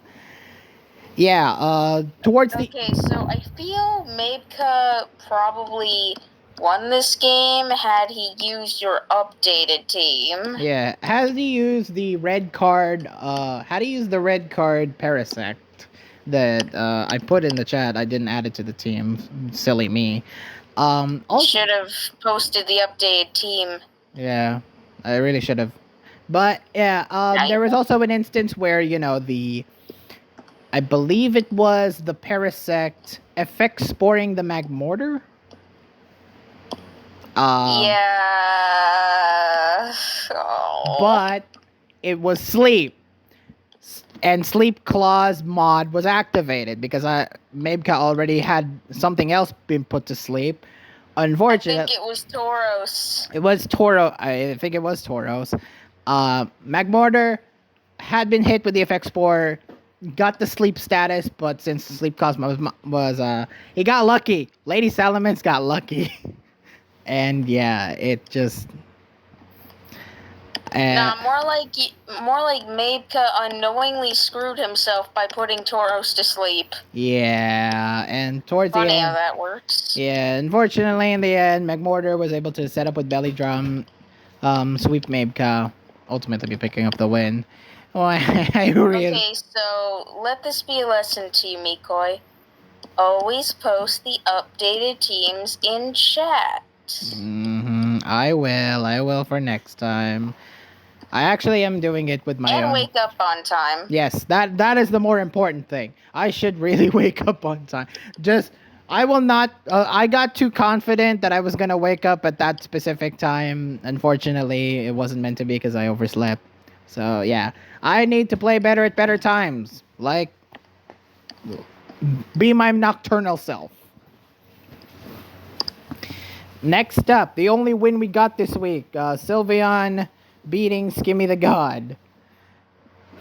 Yeah, towards the... Okay, so I feel Mabeka probably won this game had he used your updated team. Yeah, had he used the red card, Parasect that I put in the chat. I didn't add it to the team. Silly me. Also, should have posted the updated team. Yeah, I really should have. But yeah, there was also an instance where, I believe it was the Parasect effect sporing the Magmortar. Yeah. Oh. But it was sleep. And Sleep Claws mod was activated because Mabeka already had something else been put to sleep. Unfortunately, I think it was Tauros. I think it was Tauros. Magmortar had been hit with the effect spore, got the sleep status, but since Sleep Cosmo was he got lucky. Lady Salamence got lucky. And yeah, it just... more like Mabeka unknowingly screwed himself by putting Tauros to sleep. Yeah, and towards the end... Funny how that works. Yeah, unfortunately, in the end, Magmortar was able to set up with Belly Drum, sweep Mabeka, ultimately be picking up the win. Oh, I really... Okay, so let this be a lesson to you, Mikoi. Always post the updated teams in chat. I will for next time. I actually am doing it with my own. And wake up on time. Yes, that is the more important thing. I should really wake up on time. I will not... I got too confident that I was going to wake up at that specific time. Unfortunately, it wasn't meant to be because I overslept. So, yeah. I need to play better at better times. Like, be my nocturnal self. Next up, the only win we got this week. Sylveon beating Skimmy the God.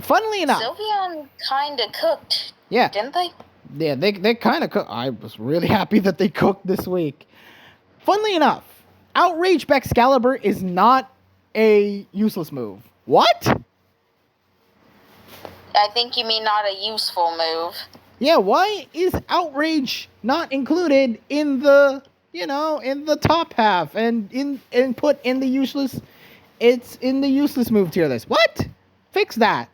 Funnily enough... Sylveon kind of cooked. Yeah. Didn't they? Yeah, they kind of cooked. I was really happy that they cooked this week. Funnily enough, Outrage Excalibur is not a useless move. What? I think you mean not a useful move. Yeah, why is Outrage not included in the, in the top half and put in the useless... It's in the useless move tier list. What? Fix that,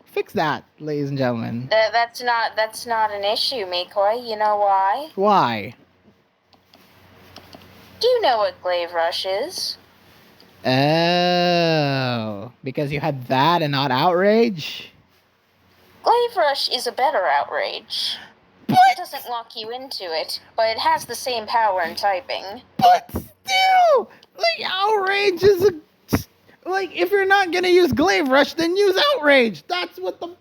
ladies and gentlemen. That's not an issue, Mikoi. You know why? Why? Do you know what Glaive Rush is? Oh, because you had that and not outrage? Glaive Rush is a better outrage. But It doesn't lock you into it, but it has the same power and typing. But still, like, outrage is a. Like, if you're not gonna use Glaive Rush, then use outrage. That's what the.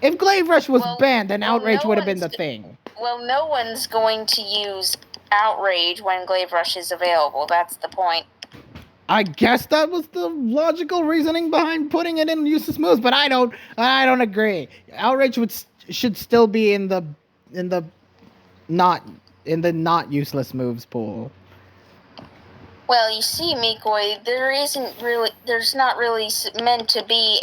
If Glaive Rush was banned, then outrage would have been the thing. Well, no one's going to use outrage when Glaive Rush is available. That's the point. I guess that was the logical reasoning behind putting it in useless moves, but I don't agree. Outrage should still be in the not useless moves pool. Well, you see, Mikoi, there's not really meant to be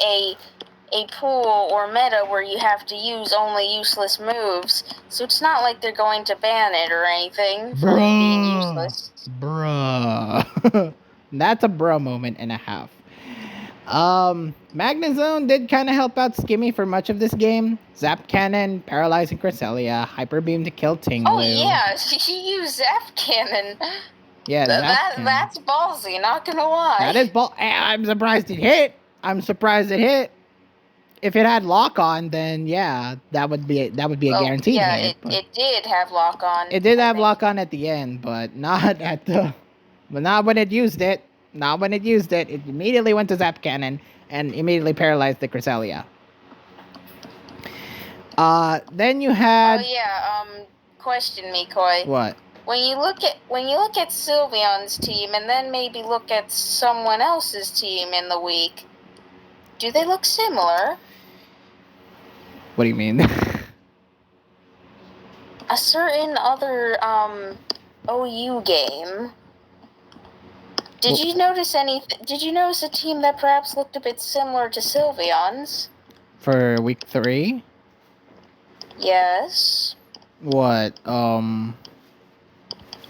a pool or meta where you have to use only useless moves, so it's not like they're going to ban it or anything for it being useless. Bruh. That's a bruh moment and a half. Magnezone did kind of help out Skimmy for much of this game. Zap Cannon, paralyzing Cresselia, Hyper Beam to kill Tinglu. Oh yeah, she used Zap Cannon. Yeah, that's ballsy, not gonna lie. That is I'm surprised it hit. If it had lock on, then yeah, that would be a guaranteed hit. Yeah, it did have lock on. It did have lock on at the end, but not when it used it. Not when it used it. It immediately went to Zap Cannon and immediately paralyzed the Cresselia. Then you had. Oh yeah. Question, Mikoi. What? When you look at Sylveon's team and then maybe look at someone else's team in the week, do they look similar? What do you mean? A certain other OU game. Did you notice a team that perhaps looked a bit similar to Sylveon's? For week 3? Yes. What?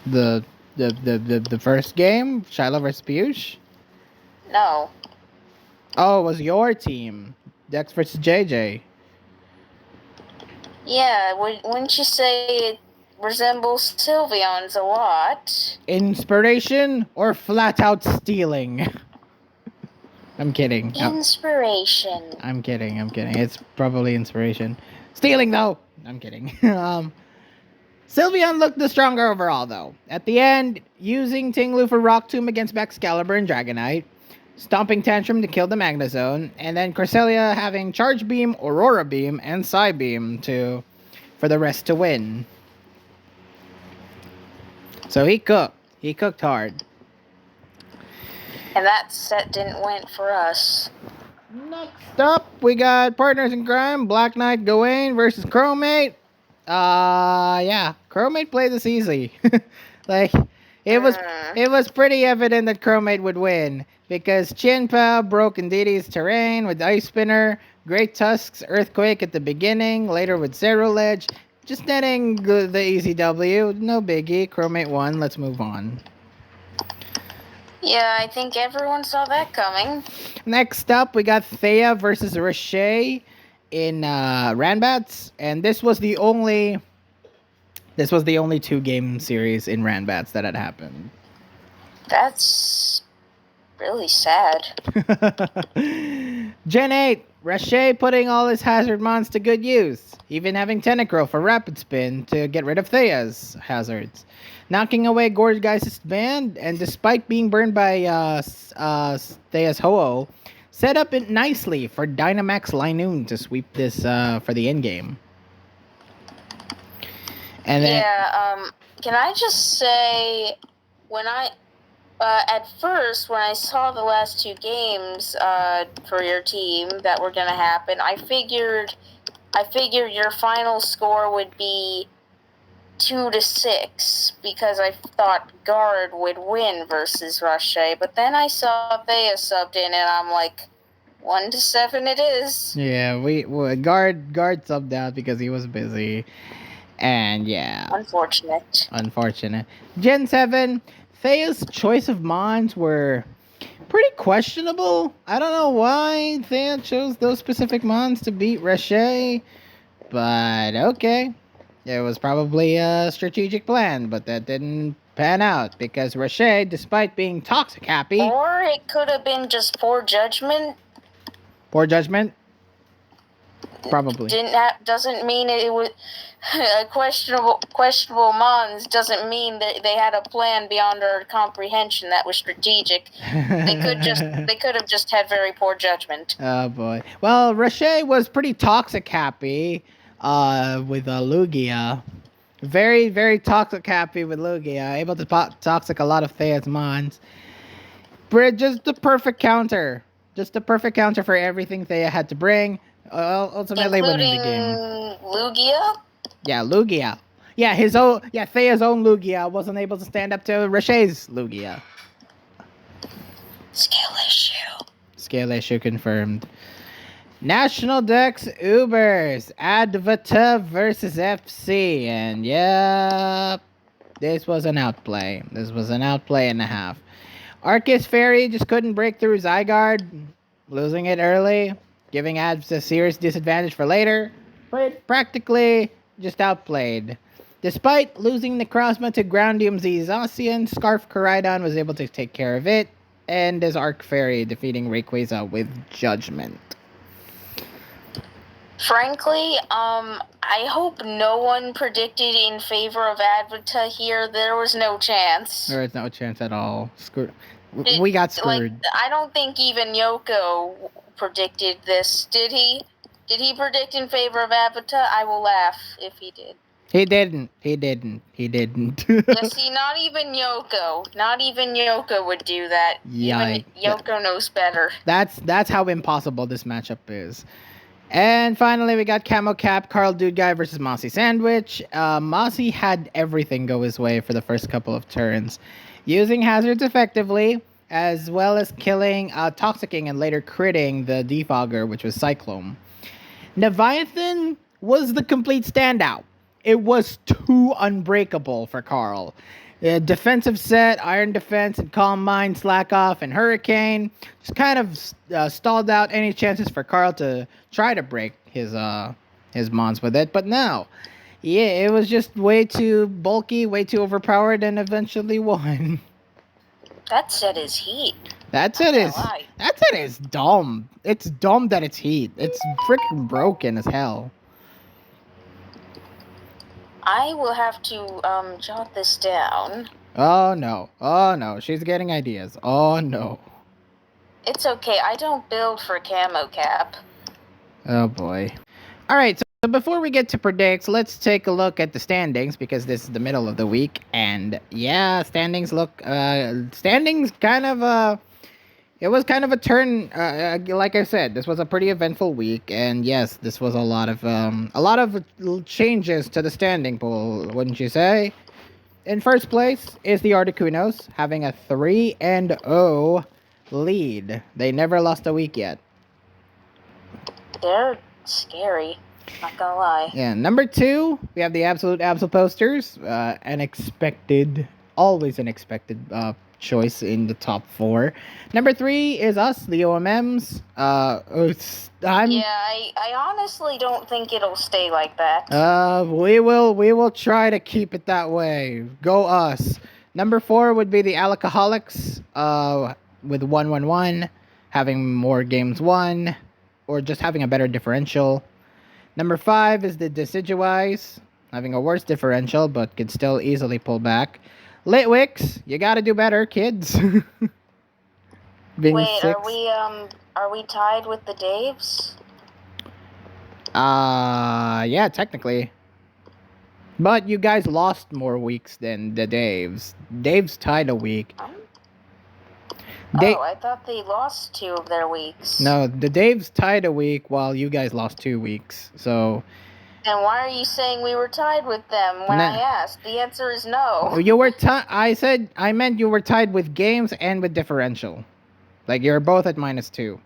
The first game, Shiloh vs. Piyush? No. Oh, it was your team, Dex vs. JJ. Yeah, wouldn't you say it resembles Sylveon's a lot? Inspiration or flat out stealing? I'm kidding. Inspiration. I'm kidding. It's probably inspiration. Stealing though. I'm kidding. Sylveon looked the stronger overall though. At the end, using Tinglu for Rock Tomb against Excalibur and Dragonite, Stomping Tantrum to kill the Magnezone, and then Cresselia having Charge Beam, Aurora Beam, and Psy Beam for the rest to win. So he cooked hard. And that set didn't win for us. Next up, we got Partners in Crime, Black Knight Gawain versus Chromate. Yeah, Chromate played this easy. Like, it was pretty evident that Chromate would win because Chinpa broke Ndidi's terrain with Ice Spinner, Great Tusk's Earthquake at the beginning, later with Zero Ledge, just netting the easy W. No biggie. Chromate won. Let's move on. Yeah, I think everyone saw that coming. Next up, we got Thea versus Riche in Ranbats, and this was the only 2-game series in Ranbats that had happened. That's really sad. Gen 8, Riche putting all his hazard mons to good use, even having Tentacruel for Rapid Spin to get rid of Thea's hazards. Knocking away Gorgegeist's band, and despite being burned by Thea's Ho-Oh, set up it nicely for Dynamax Linoon to sweep this for the endgame. And then, can I just say, when at first, when I saw the last 2 games for your team that were gonna happen, I figured your final score would be 2-6 because I thought Guard would win versus Riche, but then I saw Thea subbed in, and I'm like, 1-7 it is. Yeah, we Guard subbed out because he was busy, and yeah, unfortunate. Gen 7, Thea's choice of mons were pretty questionable. I don't know why Thea chose those specific mons to beat Riche, but okay. It was probably a strategic plan, but that didn't pan out because Roche, despite being toxic happy, Or it could have been just poor judgment. poor judgment, probably. Doesn't mean it was questionable Mons doesn't mean that they had a plan beyond our comprehension that was strategic. They could have just had very poor judgment. Oh boy. Well, Roche was pretty toxic happy with Lugia. Very, very toxic happy with Lugia. Able to toxic a lot of Thea's Mons. Just the perfect counter. Just the perfect counter for everything Thea had to bring. Ultimately winning the game. Lugia? Yeah, Lugia. Yeah, Thea's own Lugia wasn't able to stand up to Roche's Lugia. Scale issue confirmed. National Dex Ubers. Advata versus FC. And yeah, this was an outplay. This was an outplay and a half. Arceus Fairy just couldn't break through Zygarde, losing it early, giving Advs a serious disadvantage for later, but practically just outplayed. Despite losing Necrozma to Groundium Z Zacian, Scarf Koraidon was able to take care of it, and as Arc Fairy defeating Rayquaza with Judgment. Frankly, I hope no one predicted in favor of Advata here. There was no chance. There was no chance at all. We got screwed. I don't think even Yoko predicted this. Did he? Did he predict in favor of Advata? I will laugh if he did. He didn't. Yeah, see, not even Yoko would do that. Yikes. Even Yoko knows better. That's how impossible this matchup is. And finally, we got Camo Cap, Carl Dude Guy versus Mossy Sandwich. Mossy had everything go his way for the first couple of turns, using hazards effectively, as well as killing, toxicking, and later critting the Defogger, which was Cyclone. Leviathan was the complete standout. It was too unbreakable for Carl. Defensive set, Iron Defense, and Calm Mind, Slack Off, and Hurricane just kind of stalled out any chances for Carl to try to break his mons with it. But no, yeah, it was just way too bulky, way too overpowered, and eventually won. That set is heat. That set is dumb. It's dumb that it's heat. It's freaking broken as hell. I will have to jot this down. Oh no, she's getting ideas. Oh no. It's okay, I don't build for Camo Cap. Oh boy. Alright, so before we get to predicts, let's take a look at the standings, because this is the middle of the week, and yeah, standings kind of it was kind of a turn, like I said, this was a pretty eventful week, and yes, this was a lot of changes to the standing pool, wouldn't you say? In first place is the Articunos, having a 3-0 lead. They never lost a week yet. They're scary, not gonna lie. Yeah, number 2, we have the Absolute Posters, always an expected choice in the top 4. Number 3 is us, the OMMs. I honestly don't think it'll stay like that. We will try to keep it that way. Go us. Number 4 would be the Alcoholics, with 1-1-1, having more games won, or just having a better differential. Number 5 is the Decidueyes, having a worse differential, but could still easily pull back. Litwicks, you gotta do better, kids. Wait, 6. Are we tied with the Daves? Yeah, technically. But you guys lost more weeks than the Daves. Daves tied a week. I thought they lost 2 of their weeks. No, the Daves tied a week while you guys lost 2 weeks. So. Then why are you saying we were tied with them when I asked? The answer is no. You were I meant you were tied with games and with differential. Like, you're both at -2.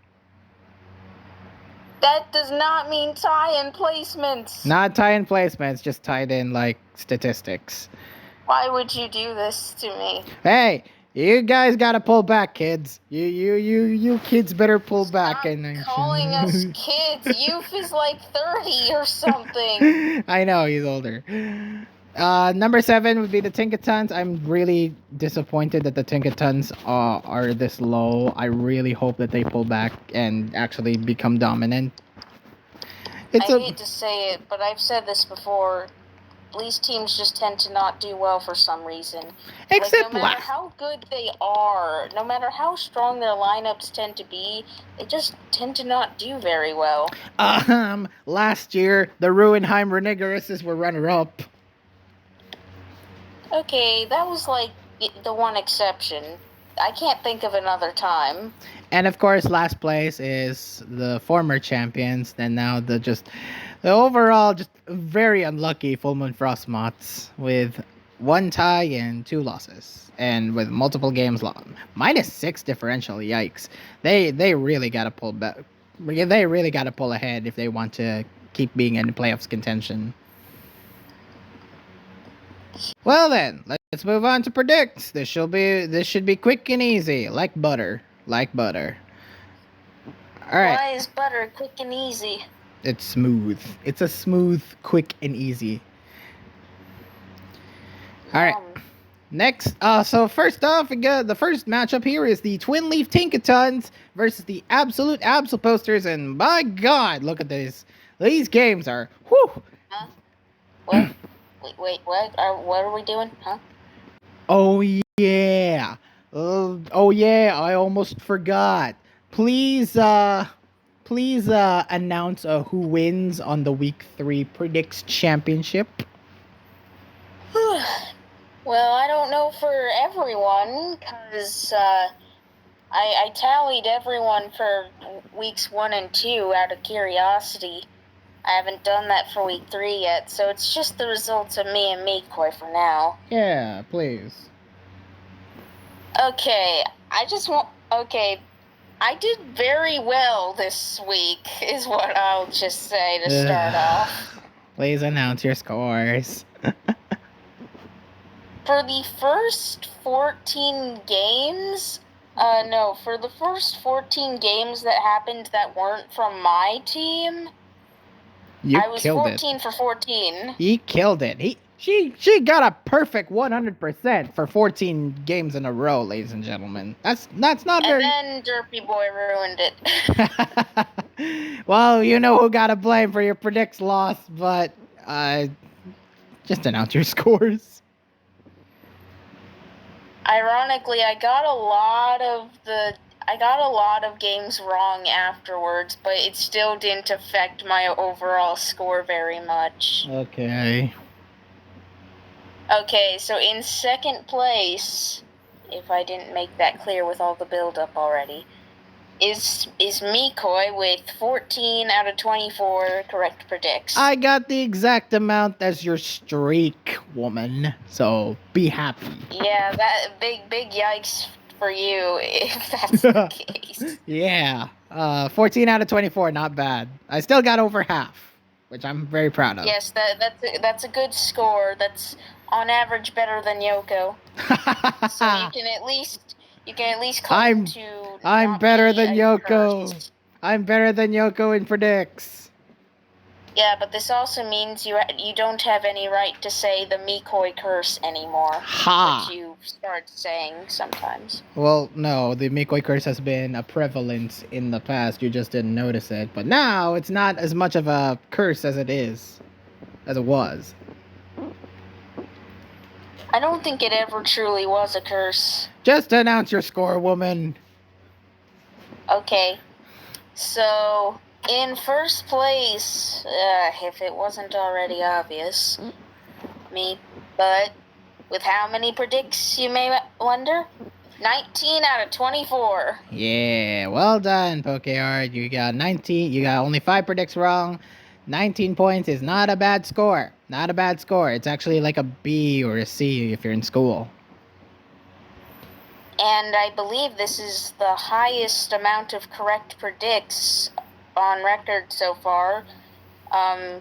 That does not mean tie in placements. Not tie in placements, just tied in, like, statistics. Why would you do this to me? Hey, you guys gotta pull back, kids. You kids better pull back. Stop calling us kids. Youth is like 30 or something. I know, he's older. Number 7 would be the Tinkatons. I'm really disappointed that the Tinkatons are this low. I really hope that they pull back and actually become dominant. I hate to say it, but I've said this before. These teams just tend to not do well for some reason. Except no matter how good they are, no matter how strong their lineups tend to be, they just tend to not do very well. Last year, the Ruinheim Renegarists were runner-up. Okay, that was like the one exception. I can't think of another time. And of course, last place is the former champions, and now the overall just very unlucky Full Moon Frostmoths with 1 tie and 2 losses, and with multiple games lost. -6 differential. Yikes! They really gotta pull back. They really gotta pull ahead if they want to keep being in playoffs contention. Well then, let's move on to predicts. This should be quick and easy, like butter. All right. Why is butter quick and easy? It's smooth. It's a smooth, quick, and easy. All right. Next, so first off, we got the first matchup here is the Twin Leaf Tinkatons versus the Absolute Absol Posters, and by God, look at this. These games are whew. Huh? What? Wait, what? What are we doing? Huh? Oh yeah. Oh yeah, I almost forgot. Please announce who wins on the week 3 predicts championship. Well, I don't know for everyone, because I tallied everyone for weeks 1 and 2 out of curiosity. I haven't done that for week 3 yet, so it's just the results of me and Mikoi for now. Yeah, please. Okay, I did very well this week, is what I'll just say to start off. Please announce your scores. For the first 14 games, for the first 14 games that happened that weren't from my team, I was 14 for 14. He killed it. She got a perfect 100% for 14 games in a row, ladies and gentlemen. That's not very. And then Derpy Boy ruined it. Well, you know who got to blame for your predicts loss, but just announce your scores. Ironically, I got a lot of games wrong afterwards, but it still didn't affect my overall score very much. Okay. Okay, so in second place, if I didn't make that clear with all the build-up already, is Mikoi with 14 out of 24 correct predicts. I got the exact amount as your streak, woman. So be happy. Yeah, that big yikes for you if that's the case. Yeah, 14 out of 24, not bad. I still got over half, which I'm very proud of. Yes, that's a good score. That's on average better than Yoko. So you can at least come to. I'm better than Yoko. Curse. I'm better than Yoko in predicts. Yeah, but this also means you don't have any right to say the Mikoi curse anymore. Ha! Which you start saying sometimes. Well, no, the Mikoi curse has been a prevalence in the past. You just didn't notice it. But now it's not as much of a curse as it was. I don't think it ever truly was a curse. Just announce your score, woman. Okay. So, in first place, if it wasn't already obvious, me, but with how many predicts, you may wonder? 19 out of 24. Yeah, well done, Pokeart. You got 19. You got only 5 predicts wrong. 19 points is not a bad score. Not a bad score. It's actually like a B or a C if you're in school. And I believe this is the highest amount of correct predicts on record so far.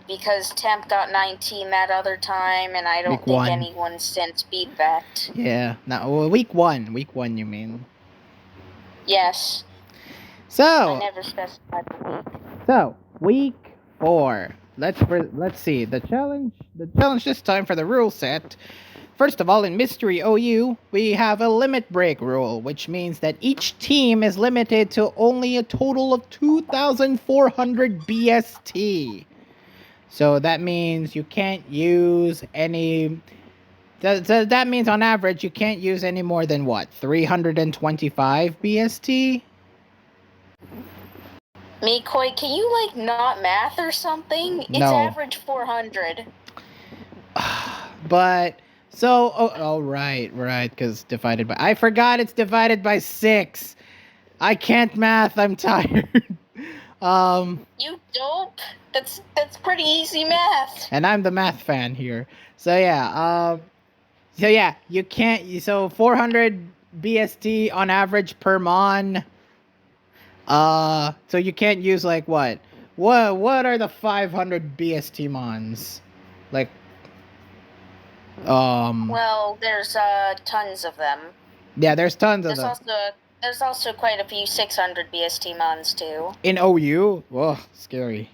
Because Temp got 19 that other time, and I don't think anyone since beat that. Yeah. Well, week 1. Week 1, you mean? Yes. So. I never specified the week. So, week 4. let's see the challenge. The challenge this time for the rule set. First of all, in Mystery OU, we have a limit break rule, which means that each team is limited to only a total of 2,400 BST. So that means you can't use any. That means on average you can't use any more than what? 325 BST? Mikoi, can you not math or something? It's No. average 400. But right, because divided by. I forgot it's divided by 6. I can't math. I'm tired. You dope. That's pretty easy math. And I'm the math fan here. So yeah. You can't. So 400 BST on average per mon. So you can't use what? What are the 500 BST mons? Well, there's tons of them. Yeah, there's tons of them. There's also quite a few 600 BST mons too. In OU? Whoa, scary.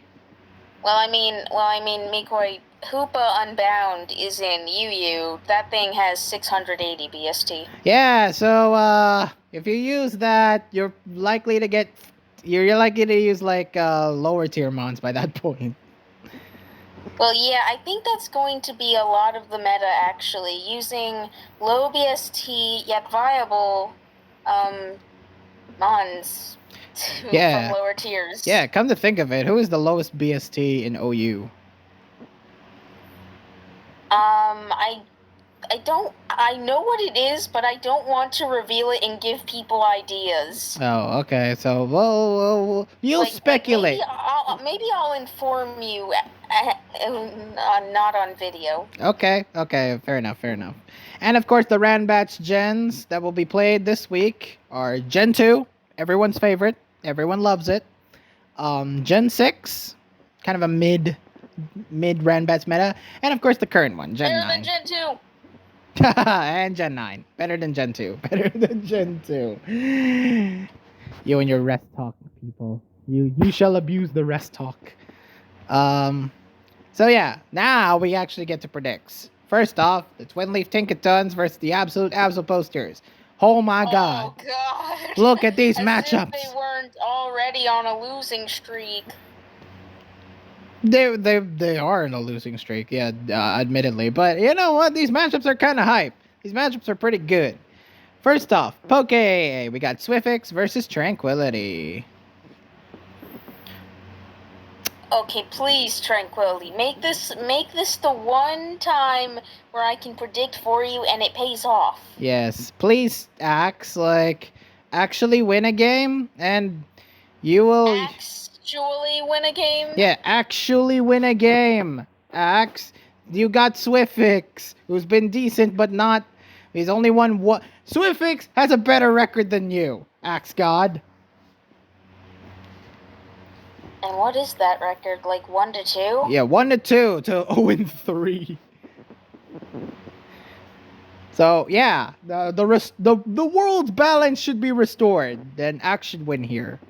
Well, I mean, Mikoi, Hoopa Unbound is in UU. That thing has 680 BST. Yeah, so if you use that, you're likely to use lower tier mons by that point. Well, yeah, I think that's going to be a lot of the meta, actually, using low BST yet viable mons from lower tiers. Yeah, come to think of it, who is the lowest BST in OU? I know what it is, but I don't want to reveal it and give people ideas. Oh, okay. So, well you'll speculate. Maybe I'll inform you, not on video. Okay, fair enough. And of course, the Ranbatch gens that will be played this week are Gen 2, everyone's favorite. Everyone loves it. Gen 6, kind of a mid Ranbatch meta. And of course, the current one, Gen 9. Better than Gen 2. And Gen 9. Better than Gen 2. You and your rest talk, people. You shall abuse the rest talk. So yeah, now we actually get to predicts. First off, the Twin Leaf Tinkatons versus the Absolute Posters. Oh my god. Oh god. Look at these matchups. If they weren't already on a losing streak. They are in a losing streak, yeah, admittedly. But you know what? These matchups are kind of hype. These matchups are pretty good. First off, Poke. We got Swiftix versus Tranquility. Okay, please, Tranquility. Make this the one time where I can predict for you and it pays off. Yes, please, Axe, actually win a game, and you will... Actually win a game? Yeah, actually win a game. Axe, you got Swiftix, who's been decent, but not... He's only won one... Swiftix has a better record than you, Axe God. And what is that record? 1-2? Yeah, 1-2 to 0-3. So yeah, the world's balance should be restored. Then Axe should win here.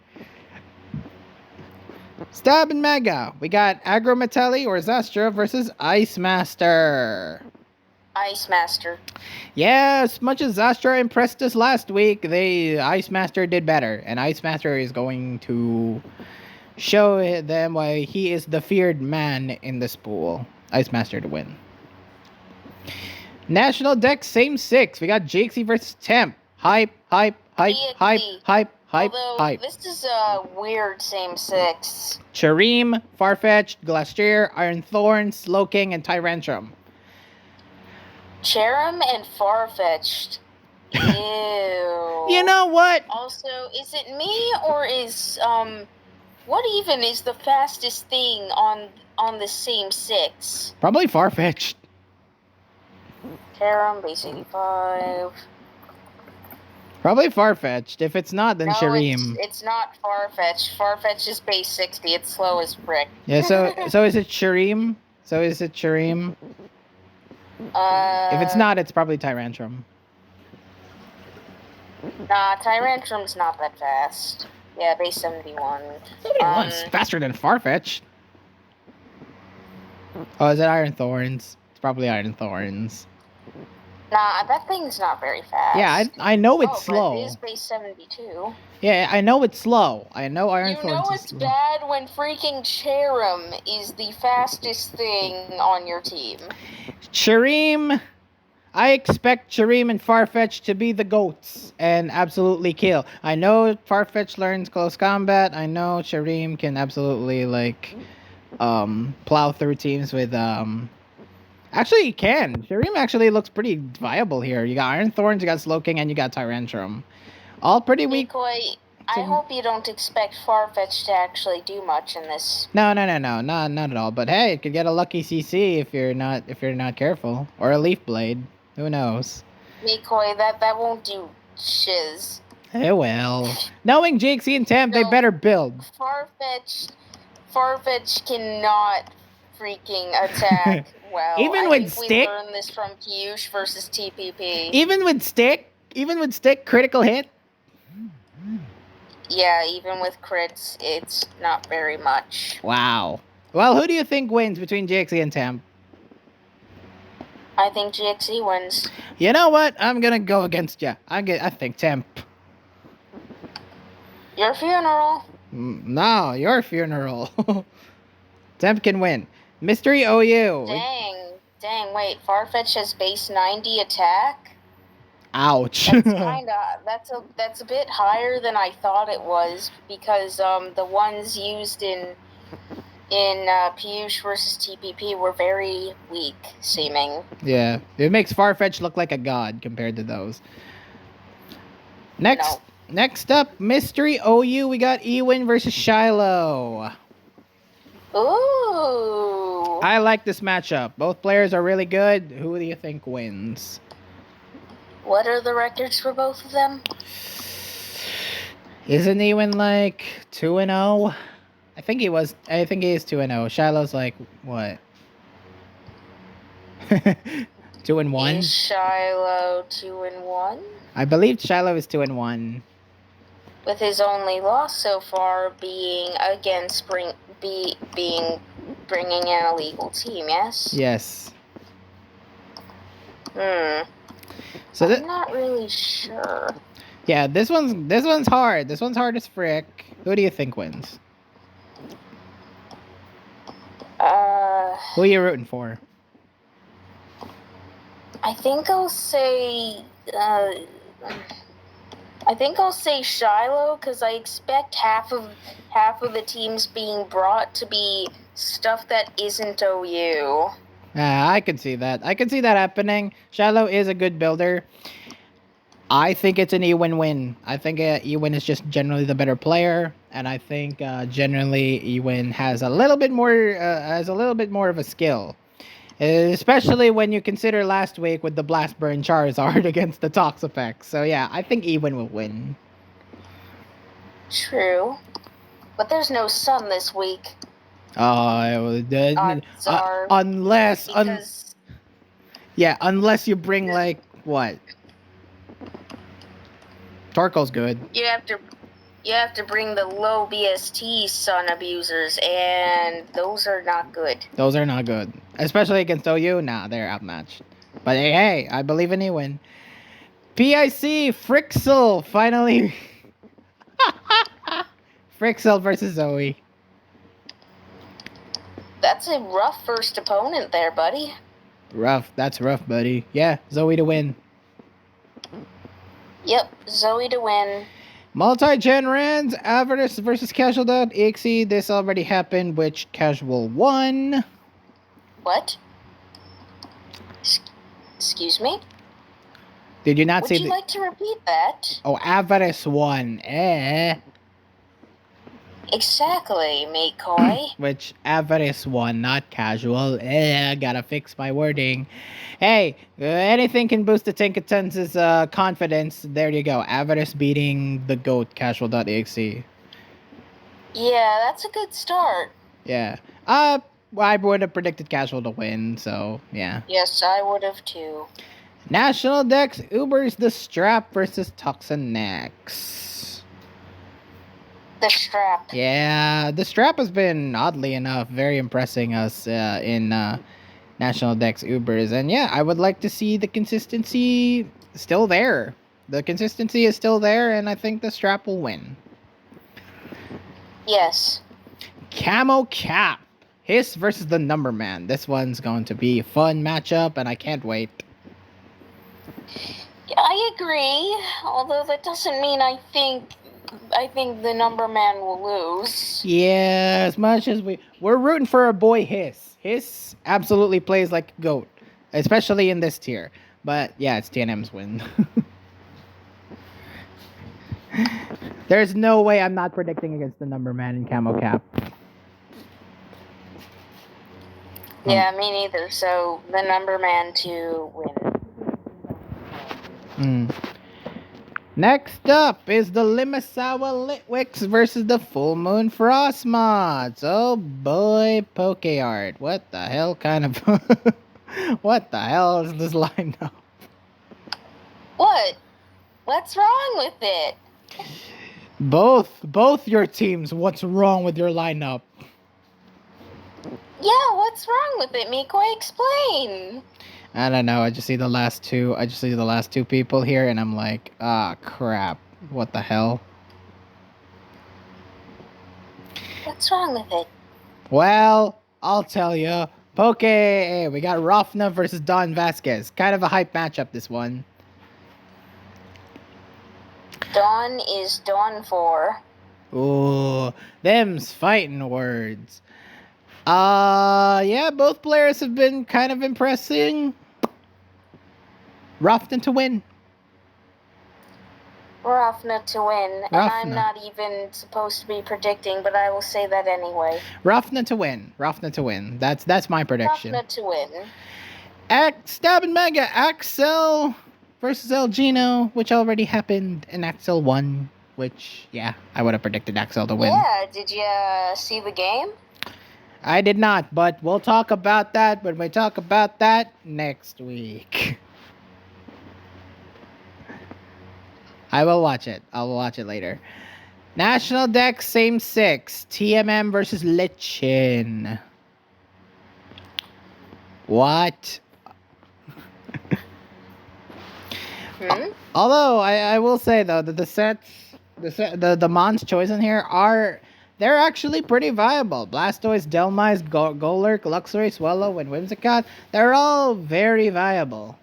Stab and Mega. We got Agrometalli or Zastra versus Ice Master. Ice Master. Yeah, as much as Zastra impressed us last week, Ice Master did better, and Ice Master is going to show them why he is the feared man in this pool. Ice Master to win. National Deck, same 6. We got Jixie versus Temp. Hype. Although, this is a weird same 6. Chareem, Farfetch'd, Glastrier, Iron Thorn, Slowking, and Tyrantrum. Charim and Farfetch'd. Ew. You know what? Also, is it me or is what even is the fastest thing on the same 6? Probably Farfetch'd. Charim, base 85. Probably Farfetch'd. If it's not, then No, Chareem. It's not Farfetch'd. Farfetch'd is base 60. It's slow as brick. Yeah, so is it Chareem? If it's not, it's probably Tyrantrum. Nah, Tyrantrum's not that fast. Yeah, base 71. 71's faster than Farfetch'd. Oh, is it Iron Thorns? It's probably Iron Thorns. Nah, that thing's not very fast. Yeah, I know it's But slow. it is base 72. Yeah, I know it's slow. I know Iron You Thorns know is it's slow. bad when freaking Cherim is the fastest thing on your team. Shareem, I expect Shareem and Farfetch to be the GOATs and absolutely kill. I know Farfetch learns close combat. I know Shareem can absolutely plow through teams with Actually, he can. Shareem actually looks pretty viable here. You got Iron Thorns, you got Slowking, and you got Tyrantrum. All pretty weak. Decoy, I hope you don't expect Farfetch to actually do much in this. No, not at all. But hey, it could get a lucky CC if you're not careful, or a Leaf Blade. Who knows? Decoy, that won't do shiz. Eh well. Knowing JXE and Temp, they better build. Farfetch cannot freaking attack well. Even with stick. We learned this from Piyush versus TPP. Even with stick, critical hit. Yeah, even with crits, it's not very much. Wow. Well, who do you think wins between JXE and Temp? I think GXE wins. You know what? I'm gonna go against you. I think Temp. Your funeral. No, your funeral. Temp can win. Mystery OU. Dang, wait. Farfetch has base 90 attack? Ouch. That's a bit higher than I thought it was, because the ones used in Piyush versus TPP were very weak seeming. Yeah, it makes Farfetch look like a god compared to those. Next up, Mystery OU, we got Ewin versus Shiloh. Ooh. I like this matchup. Both players are really good. Who do you think wins? What are the records for both of them? Isn't Ewin like 2-0? I think he is 2-0. Shiloh's like what? 2-1? Is Shiloh 2-1? I believe Shiloh is 2-1. With his only loss so far being against bringing in a legal team, yes? Yes. So I'm not really sure. Yeah, this one's hard. This one's hard as frick. Who do you think wins? Who are you rooting for? I think I'll say Shiloh, because I expect half of the teams being brought to be stuff that isn't OU. I can see that. I can see that happening. Shiloh is a good builder. I think it's an Ewin win. I think Ewin is just generally the better player, and I think generally Ewin has a little bit more of a skill, especially when you consider last week with the Blast Burn Charizard against the Toxapex. So yeah, I think Ewin will win. True, but there's no sun this week. Unless you bring like what? Torko's good. You have to bring the low BST sun abusers, and those are not good. Those are not good, especially against OU. Nah, they're outmatched. But hey, I believe in Ewin. PIC Frixel finally. Frixel versus Zoe. That's a rough first opponent there, buddy. Rough. That's rough, buddy. Yeah, Zoe to win. Yep, Zoe to win. Multi-gen Rans, Avarice versus Casual.exe. This already happened, which Casual won. What? Excuse me? Did you not see Would you like to repeat that? Oh, Avarice won. Exactly, McCoy. Which Avarice won, not Casual. Gotta fix my wording. Hey, anything can boost the Tinkaton's confidence. There you go. Avarice beating the GOAT, Casual.exe. Yeah, that's a good start. Yeah. I would have predicted Casual to win, so yeah. Yes, I would have too. National Dex Ubers the Strap versus Toxinax. The strap. Yeah, the strap has been, oddly enough, very impressing us in National Dex Ubers. And yeah, I would like to see the consistency still there. The consistency is still there, and I think the strap will win. Yes. Camo Cap. Hiss versus the Number Man. This one's going to be a fun matchup, and I can't wait. I agree, although that doesn't mean I think the Number Man will lose. Yeah, as much as we're rooting for our boy Hiss. Hiss absolutely plays like a goat, especially in this tier. But yeah, it's TNM's win. There's no way I'm not predicting against the Number Man in Camo Cap. Yeah, me neither. So the Number Man to win. Next up is the Limasawa Litwicks versus the Full Moon Frostmods. Oh boy, Pokeart. What the hell kind of... what the hell is this lineup? What? What's wrong with it? Both your teams, what's wrong with your lineup? Yeah, what's wrong with it, Miko? Explain. I don't know. I just see the last two. I just see the last two people here, and I'm like, ah, crap. What the hell? What's wrong with it? Well, I'll tell you. We got Rafna versus Don Vasquez. Kind of a hype matchup, this one. Dawn is Dawn for. Ooh, them's fighting words. Yeah, both players have been kind of impressing. Rafna to win. Rafna to win. Rafna. And I'm not even supposed to be predicting, but I will say that anyway. Rafna to win. Rafna to win. That's my prediction. Rafna to win. Stab and Mega Axel versus El Gino, which already happened, and Axel won. Which, yeah, I would have predicted Axel to win. Yeah, did you see the game? I did not, but we'll talk about that when we talk about that next week. I will watch it. I'll watch it later. National Dex, same 6. TMM versus Lichin. What? Although I will say though that the Mons chosen here they're actually pretty viable. Blastoise, Delmise, Golurk, Luxray, Swallow, and Whimsicott, they're all very viable.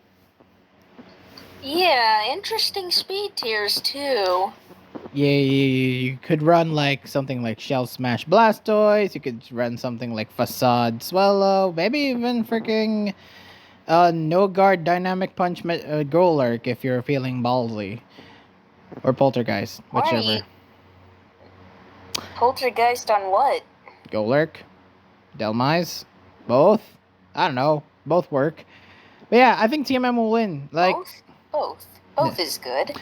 Yeah, interesting speed tiers too. Yeah, you could run like something like Shell Smash Blastoise, you could run something like Facade Swallow, maybe even freaking No Guard Dynamic Punch Golurk if you're feeling ballsy. Or Poltergeist, whichever. Right. Poltergeist on what? Golurk, Delmise, both. I don't know, both work. But yeah, I think TMM will win. Like both is good.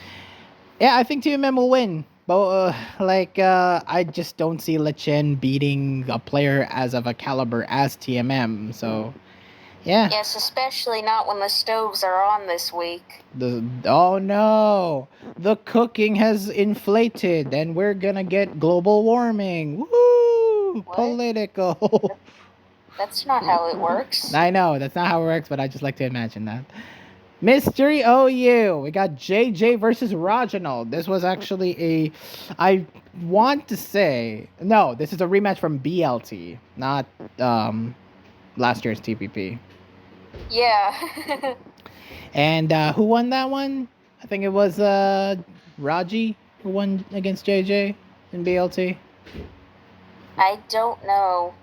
Yeah, I think TMM will win. But I just don't see Lichen beating a player as of a caliber as TMM. So yeah. Yes, especially not when the stoves are on this week. Oh no, the cooking has inflated, and we're gonna get global warming. Woo! What? Political. That's not how it works. I know that's not how it works, but I just like to imagine that. Mystery OU. We got JJ versus Reginald. This was actually I want to say no. This is a rematch from BLT, not last year's TPP. Yeah. And who won that one? I think it was Raji who won against JJ in BLT. I don't know.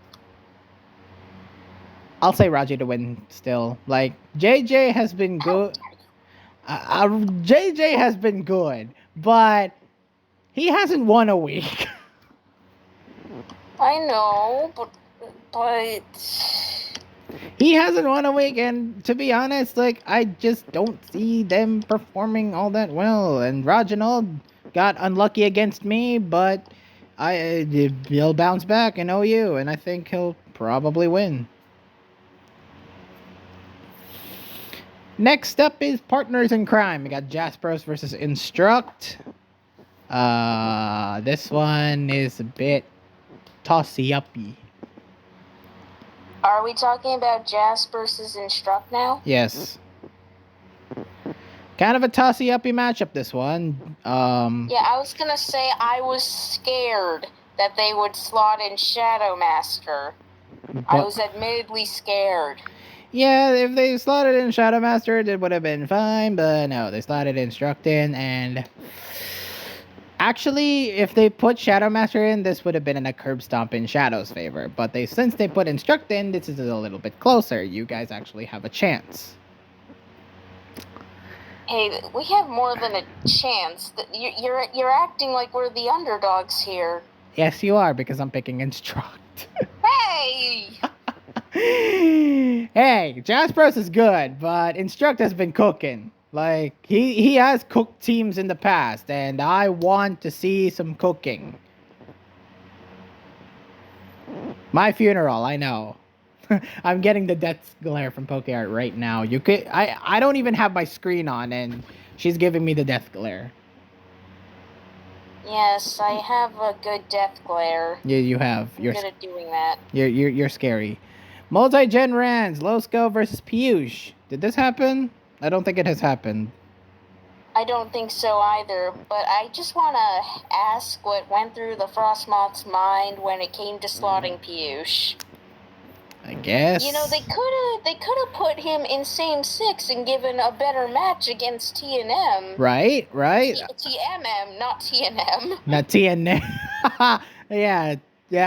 I'll say Raji to win still. Like, JJ has been good. JJ has been good, but he hasn't won a week. I know, but he hasn't won a week, and to be honest, like, I just don't see them performing all that well. And Reginald got unlucky against me, but he'll bounce back in OU, and I think he'll probably win. Next up is Partners in Crime. We got Jaspers versus Instruct. This one is a bit tossy-uppy. Are we talking about Jas versus Instruct now? Yes. Kind of a tossy-uppy matchup, this one. Yeah, I was gonna say I was scared that they would slot in Shadow Master. I was admittedly scared. Yeah, if they slotted in Shadow Master, it would have been fine, but no, they slotted Instruct in, and actually, if they put Shadow Master in, this would have been in a curb stomp in Shadow's favor. But since they put Instruct in, this is a little bit closer. You guys actually have a chance. Hey, we have more than a chance. You're acting like we're the underdogs here. Yes, you are, because I'm picking Instruct. Hey! Hey, Jaspers is good, but Instruct has been cooking. Like, he has cooked teams in the past, and I want to see some cooking. My funeral, I know. I'm getting the death glare from PokeArt right now. I don't even have my screen on, and she's giving me the death glare. Yes, I have a good death glare. Yeah, you have. You're good at doing that. You're scary. Multi-gen Rans, Losco versus Piyush. Did this happen? I don't think it has happened. I don't think so either, but I just want to ask what went through the Frostmoth's mind when it came to slotting Piyush. I guess. You know, they could have put him in same 6 and given a better match against TNM. Right. TMM, not TNM. Not TNM. yeah.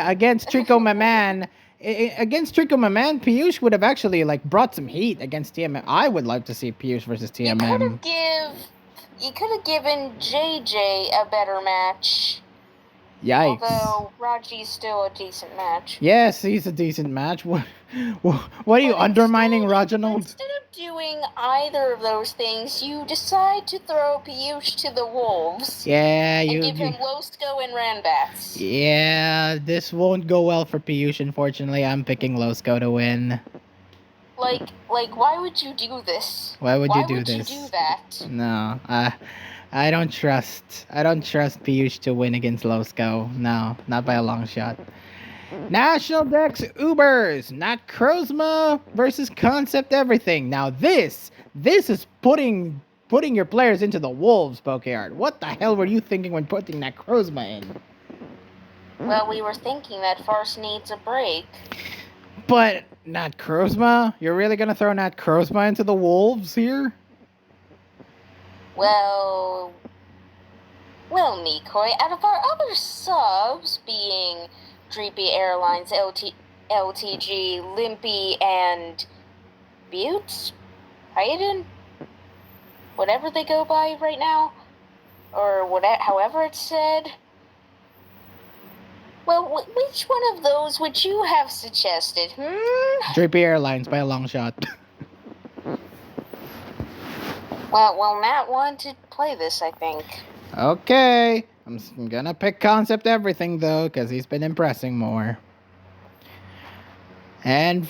Against Trico Maman. Against Trico Maman, Piyush would have actually brought some heat against TMM. I would like to see Piyush versus TMM. You could have given JJ a better match. Yikes. Although Raji's still a decent match. Yes, he's a decent match. What are you undermining, Reginald? Instead of doing either of those things, you decide to throw Piyush to the wolves. Yeah, and give him Losco and Ranbats. Yeah, this won't go well for Piyush, unfortunately. I'm picking Losco to win. Like, why would you do this? Why would you do that? No, I don't trust Piyush to win against Losco. No, not by a long shot. National Dex Ubers, not Krozma versus Concept Everything. Now this is putting your players into the wolves, PokeArt. What the hell were you thinking when putting that Krozma in? Well, we were thinking that Farce needs a break. But not Krozma? You're really gonna throw Nat Krozma into the wolves here? Well, Nikoi, out of our other subs, being Dreepy Airlines, LTG, Limpy, and Buttes, Hayden, whatever they go by right now, or however it's said. Well, which one of those would you have suggested, Dreepy Airlines by a long shot. Well, Matt wanted to play this, I think. Okay. I'm gonna pick Concept Everything, though, because he's been impressing more. And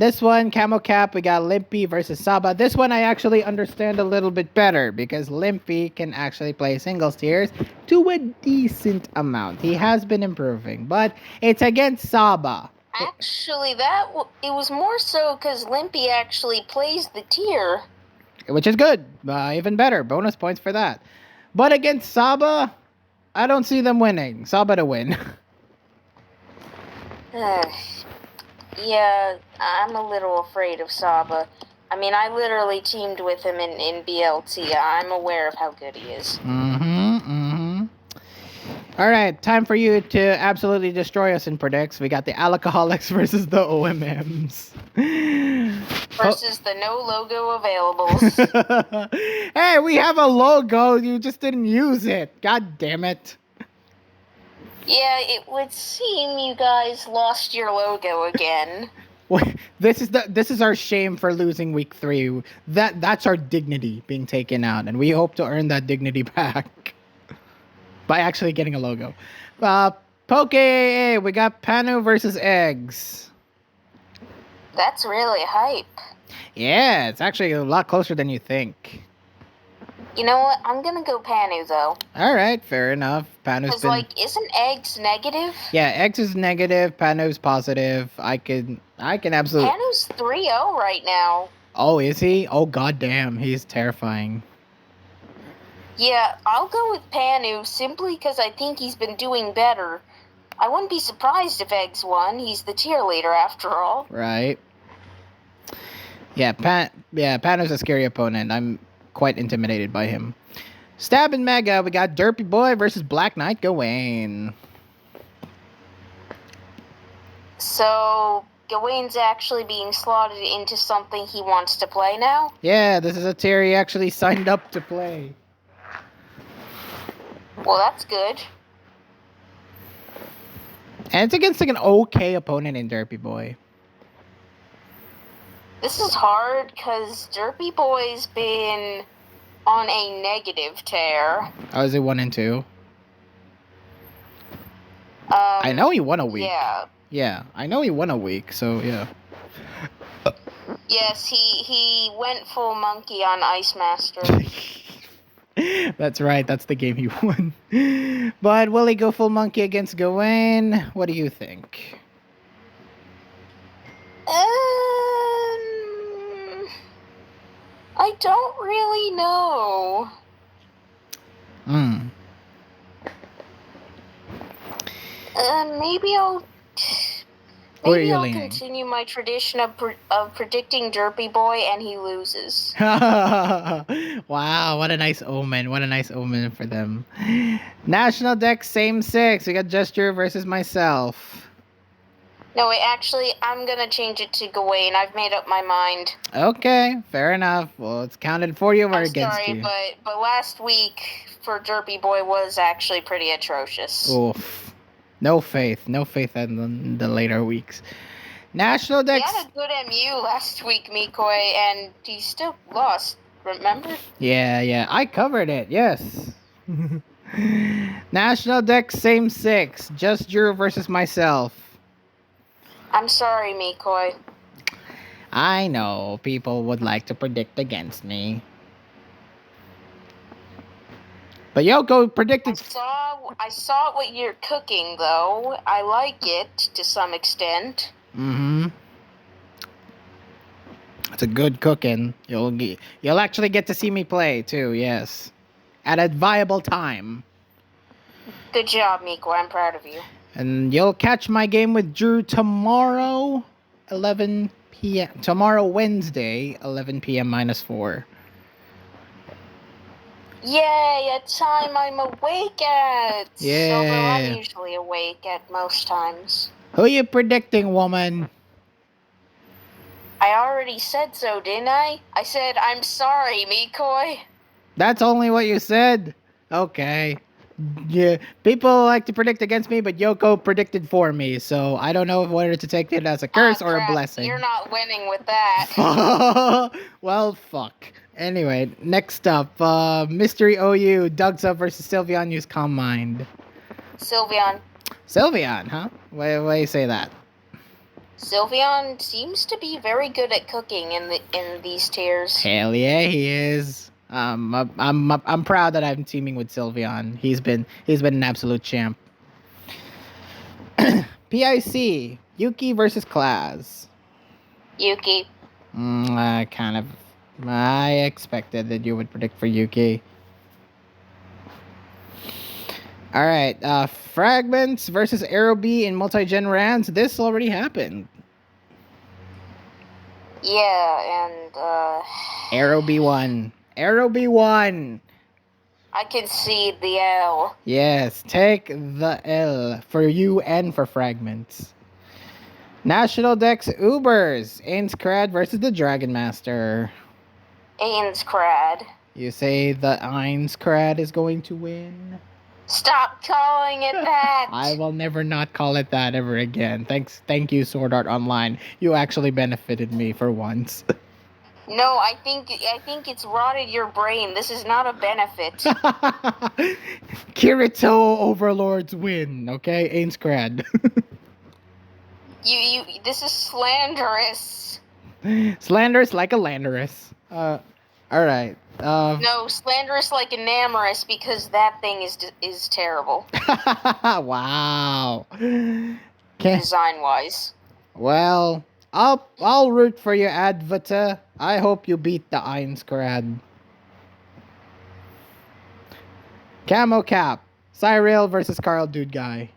this one, Camo Cap, we got Limpy versus Saba. This one I actually understand a little bit better, because Limpy can actually play singles tiers to a decent amount. He has been improving, but it's against Saba. Actually, it was more so because Limpy actually plays the tier. Which is good. Even better. Bonus points for that. But against Saba, I don't see them winning. Saba to win. Yeah, I'm a little afraid of Saba. I mean, I literally teamed with him in BLT. I'm aware of how good he is. All right, time for you to absolutely destroy us in predicts. We got the alcoholics versus the OMMs. Versus the no logo availables. Hey, we have a logo. You just didn't use it. God damn it. Yeah, it would seem you guys lost your logo again. This is our shame for losing week 3. That's our dignity being taken out, and we hope to earn that dignity back by actually getting a logo. Poke, we got Panu versus Eggs. That's really hype. Yeah, it's actually a lot closer than you think. You know what? I'm gonna go Panu though. All right, fair enough. Panu's Because, been. like, isn't eggs negative? Yeah, X is negative. Panu's positive. I can absolutely. Panu's 3-0 right now. Oh, is he? Oh, goddamn, he's terrifying. Yeah, I'll go with Panu simply because I think he's been doing better. I wouldn't be surprised if Eggs won. He's the cheerleader after all. Right. Yeah, Panu's a scary opponent. I'm quite intimidated by him. Stab and Mega, we got Derpy Boy versus Black Knight Gawain. So, Gawain's actually being slotted into something he wants to play now? Yeah, this is a tier he actually signed up to play. Well, that's good. And it's against like an okay opponent in Derpy Boy. This is hard because Derpy Boy's been on a negative tear. Oh, is it 1 and 2? I know he won a week. Yeah. Yeah, I know he won a week, so yeah. Yes, he went full monkey on Ice Master. That's right, that's the game he won. But will he go full monkey against Gawain? What do you think? I don't really know. Maybe I'll continue my tradition of predicting Derpy Boy and he loses. Wow, what a nice omen. What a nice omen for them. National Deck, same 6. We got Gesture versus myself. No, wait, actually, I'm gonna change it to Gawain. I've made up my mind. Okay, fair enough. Well, it's counted for you or against you. But last week for Derpy Boy was actually pretty atrocious. Oof. No faith in the later weeks. National Dex. He had a good MU last week, Mikoi, and he still lost, remember? Yeah, I covered it, yes. National Dex, same 6. Just Drew versus myself. I'm sorry, Mikoi. I know, people would like to predict against me. But Yoko predicted... I saw what you're cooking, though. I like it, to some extent. Mm-hmm. It's a good cooking. You'll actually get to see me play, too, yes. At a viable time. Good job, Miko. I'm proud of you. And you'll catch my game with Drew tomorrow, 11 p.m. Tomorrow, Wednesday, 11 p.m. -4. Yay, a time I'm awake at. Yeah. Although I'm usually awake at most times. Who you predicting, woman? I already said so, didn't I? I said, I'm sorry, Mikoi. That's only what you said? Okay. Yeah, people like to predict against me, but Yoko predicted for me, so I don't know whether to take it as a curse or a blessing. You're not winning with that. Well, fuck. Anyway, next up, Mystery OU, Doug's up versus Sylveon, use Calm Mind. Sylveon, huh? Why do you say that? Sylveon seems to be very good at cooking in these tiers. Hell yeah, he is. I'm proud that I'm teaming with Sylveon. He's been an absolute champ. PIC, Yuki versus Class. Yuki. I expected that you would predict for Yuki. Alright, Fragments versus Aerobee in multi-gen rounds. This already happened. Yeah, and, Aerobee won. I concede the L. Yes, take the L for you and for Fragments. National Dex Ubers, Ainscrad versus the Dragon Master. Ainscrad. You say the Ainscrad is going to win? Stop calling it that. I will never not call it that ever again. Thank you, Sword Art Online. You actually benefited me for once. No, I think it's rotted your brain. This is not a benefit. Kirito Overlords win, okay? Ainscrad. This is slanderous. Slanderous like a landerous. All right. No, slanderous like enamorous because that thing is terrible. Wow. Okay. Design-wise. Well, I'll root for you, Advata. I hope you beat the Ainsgrad. Camo Cap. Cyril versus Carl Dude Guy.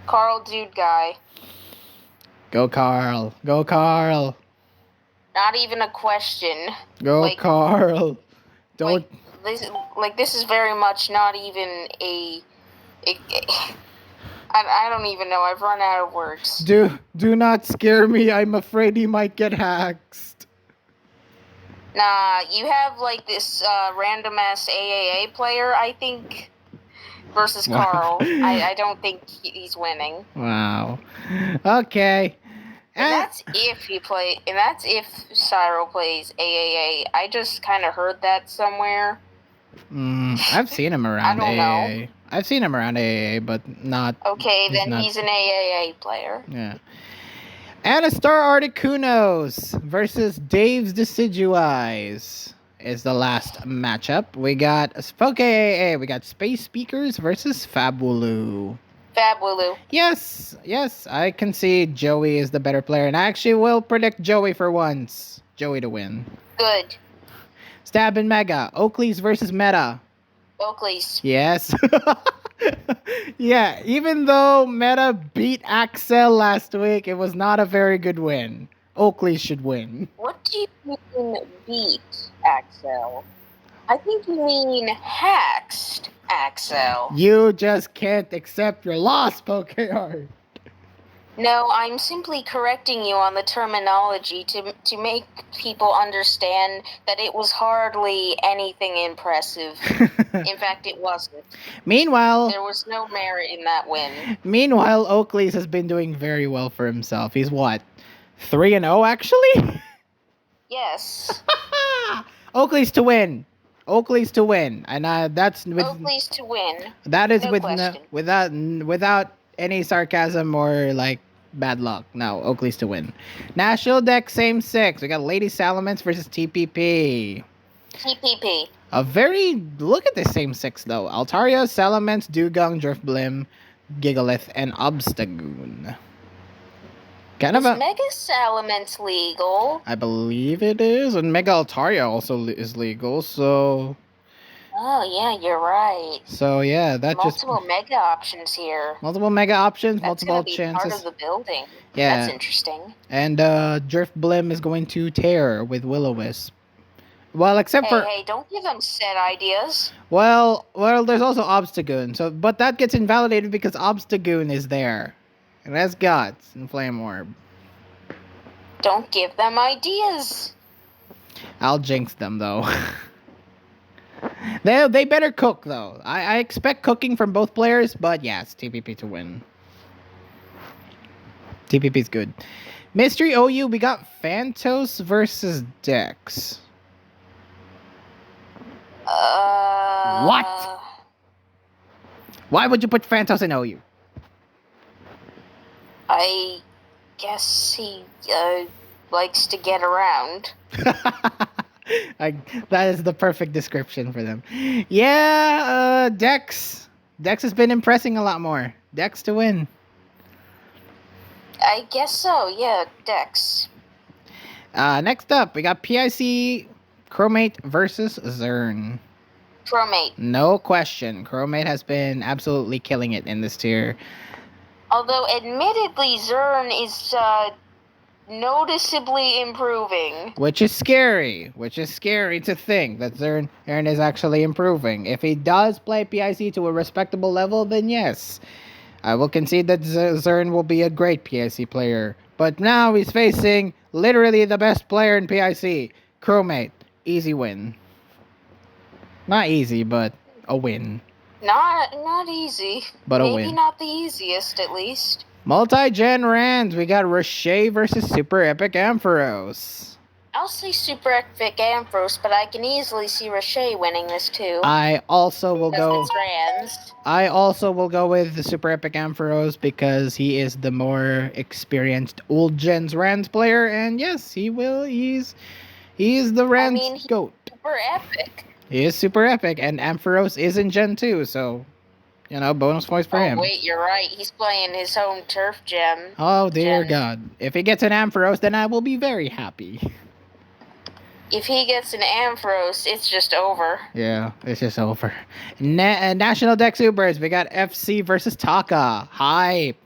Carl Dude Guy. Go Carl. Go Carl. Not even a question. Go Carl. Don't. This is very much not even I don't even know. I've run out of words. Do not scare me. I'm afraid he might get hacked. Nah, you have like this random ass AAA player, I think, versus Carl. I don't think he's winning. Wow. Okay. And that's if Cyril plays AAA. I just kind of heard that somewhere. I've seen him around I don't AAA. know. I've seen him around AAA, but not. Okay, then he's an AAA player. Yeah. Anastar Articunos versus Dave's Decidueyes is the last matchup. We got Spoke AAA. We got Space Speakers versus Fabwulu. Fabwulu. Yes, I can see Joey is the better player, and I actually will predict Joey for once. Joey to win. Good. Stab and Mega. Oakley's versus Meta. Oakley's. Yes. Yeah, even though Meta beat Axel last week, it was not a very good win. Oakley should win. What do you mean beat Axel? I think you mean haxed Axel. You just can't accept your loss, Pokeart. No, I'm simply correcting you on the terminology to make people understand that it was hardly anything impressive. In fact, it wasn't. Meanwhile, there was no merit in that win. Meanwhile, Oakley's has been doing very well for himself. He's what? 3-0 actually? Yes. Oakley's to win. Oakley's to win. And that's with Oakley's to win. That is No without any sarcasm or like bad luck. No, Oakley's to win. National deck same 6. We got Lady Salamence versus TPP. TPP. Look at this same 6 though. Altaria, Salamence, Dugong, Drifblim, Gigalith, and Obstagoon. Kind of is Mega Salamence legal? I believe it is, and Mega Altaria also is legal. So. Oh yeah, you're right. So yeah, that multiple mega options here. Multiple mega options, That's multiple be chances. Part of the building. Yeah, that's interesting. And Drifblim is going to tear with Will-O-Wisp. Well, except for hey, don't give them set ideas. Well, there's also Obstagoon. So, but that gets invalidated because Obstagoon is there, and that's Guts and Flame Orb. Don't give them ideas. I'll jinx them though. They better cook though. I expect cooking from both players, but yes, TPP to win. TPP's good. Mystery OU, we got Phantos versus Dex. What? Why would you put Phantos in OU? I guess he likes to get around. That is the perfect description for them. Yeah, Dex. Dex has been impressing a lot more. Dex to win. I guess so, yeah, Dex. Next up, we got PIC Chromate versus Zern. Chromate. No question. Chromate has been absolutely killing it in this tier. Although, admittedly, Zern is noticeably improving. Which is scary. To think that Zern is actually improving. If he does play PIC to a respectable level, then yes. I will concede that Zern will be a great PIC player. But now he's facing literally the best player in PIC, Chromate. Easy win. Not easy, but a win. Not easy. But a win. Maybe not the easiest, at least. Multi-gen Rands. We got Rocher versus Super Epic Ampharos. I'll say Super Epic Ampharos, but I can easily see Rocher winning this too. I also will go with the Super Epic Ampharos because he is the more experienced old gens Rands player, and yes, he will. He's He is the Rams he's GOAT. super epic. He is super epic, and Ampharos is in Gen 2, so, bonus points for him. Oh, wait, you're right. He's playing his home turf gem. Oh, dear God. If he gets an Ampharos, then I will be very happy. If he gets an Ampharos, it's just over. Yeah, it's just over. National Deck Supers, we got FC versus Taka. Hype.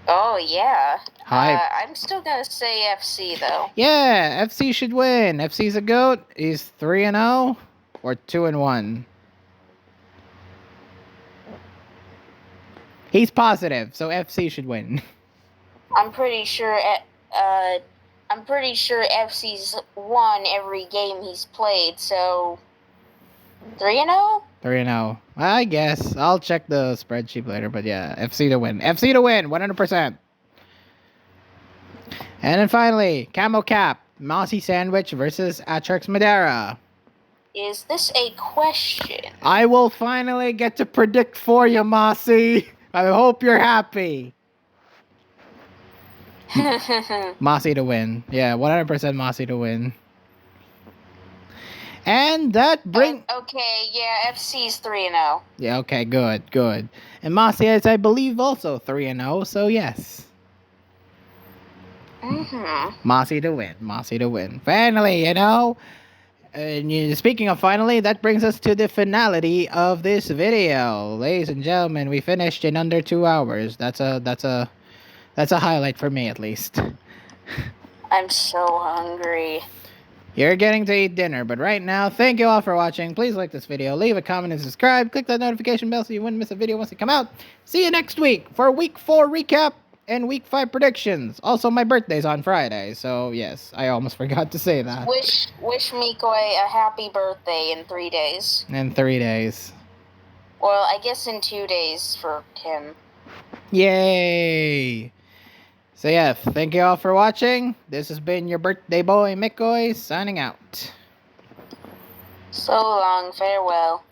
Oh, yeah. Hype. I'm still gonna say FC, though. Yeah, FC should win. FC's a GOAT. He's 3-0 or 2-1. He's positive, so FC should win. I'm pretty sure FC's won every game he's played, so 3-0? 3-0. I guess. I'll check the spreadsheet later, but yeah, FC to win. FC to win, 100%. And then finally, Camo Cap, Mossy Sandwich versus Atrax Madeira. Is this a question? I will finally get to predict for you, Mossy. I hope you're happy. Mossy to win. Yeah, 100% Mossy to win. And that brings... Okay, yeah, FC's 3-0. Yeah, okay, good. And Mossy is, I believe, also 3-0, so yes. Mossy to win. Finally, And speaking of finally, that brings us to the finality of this video. Ladies and gentlemen, we finished in under 2 hours. That's a highlight for me, at least. I'm so hungry. You're getting to eat dinner, but right now, thank you all for watching. Please like this video, leave a comment, and subscribe. Click that notification bell so you wouldn't miss a video once it come out. See you next week for Week 4 recap and Week 5 predictions. Also, my birthday's on Friday, so yes, I almost forgot to say that. Wish Mikoi a happy birthday in 3 days. In 3 days. Well, I guess in 2 days for him. Yay! So yeah, thank you all for watching. This has been your birthday boy, Mikoi, signing out. So long, farewell.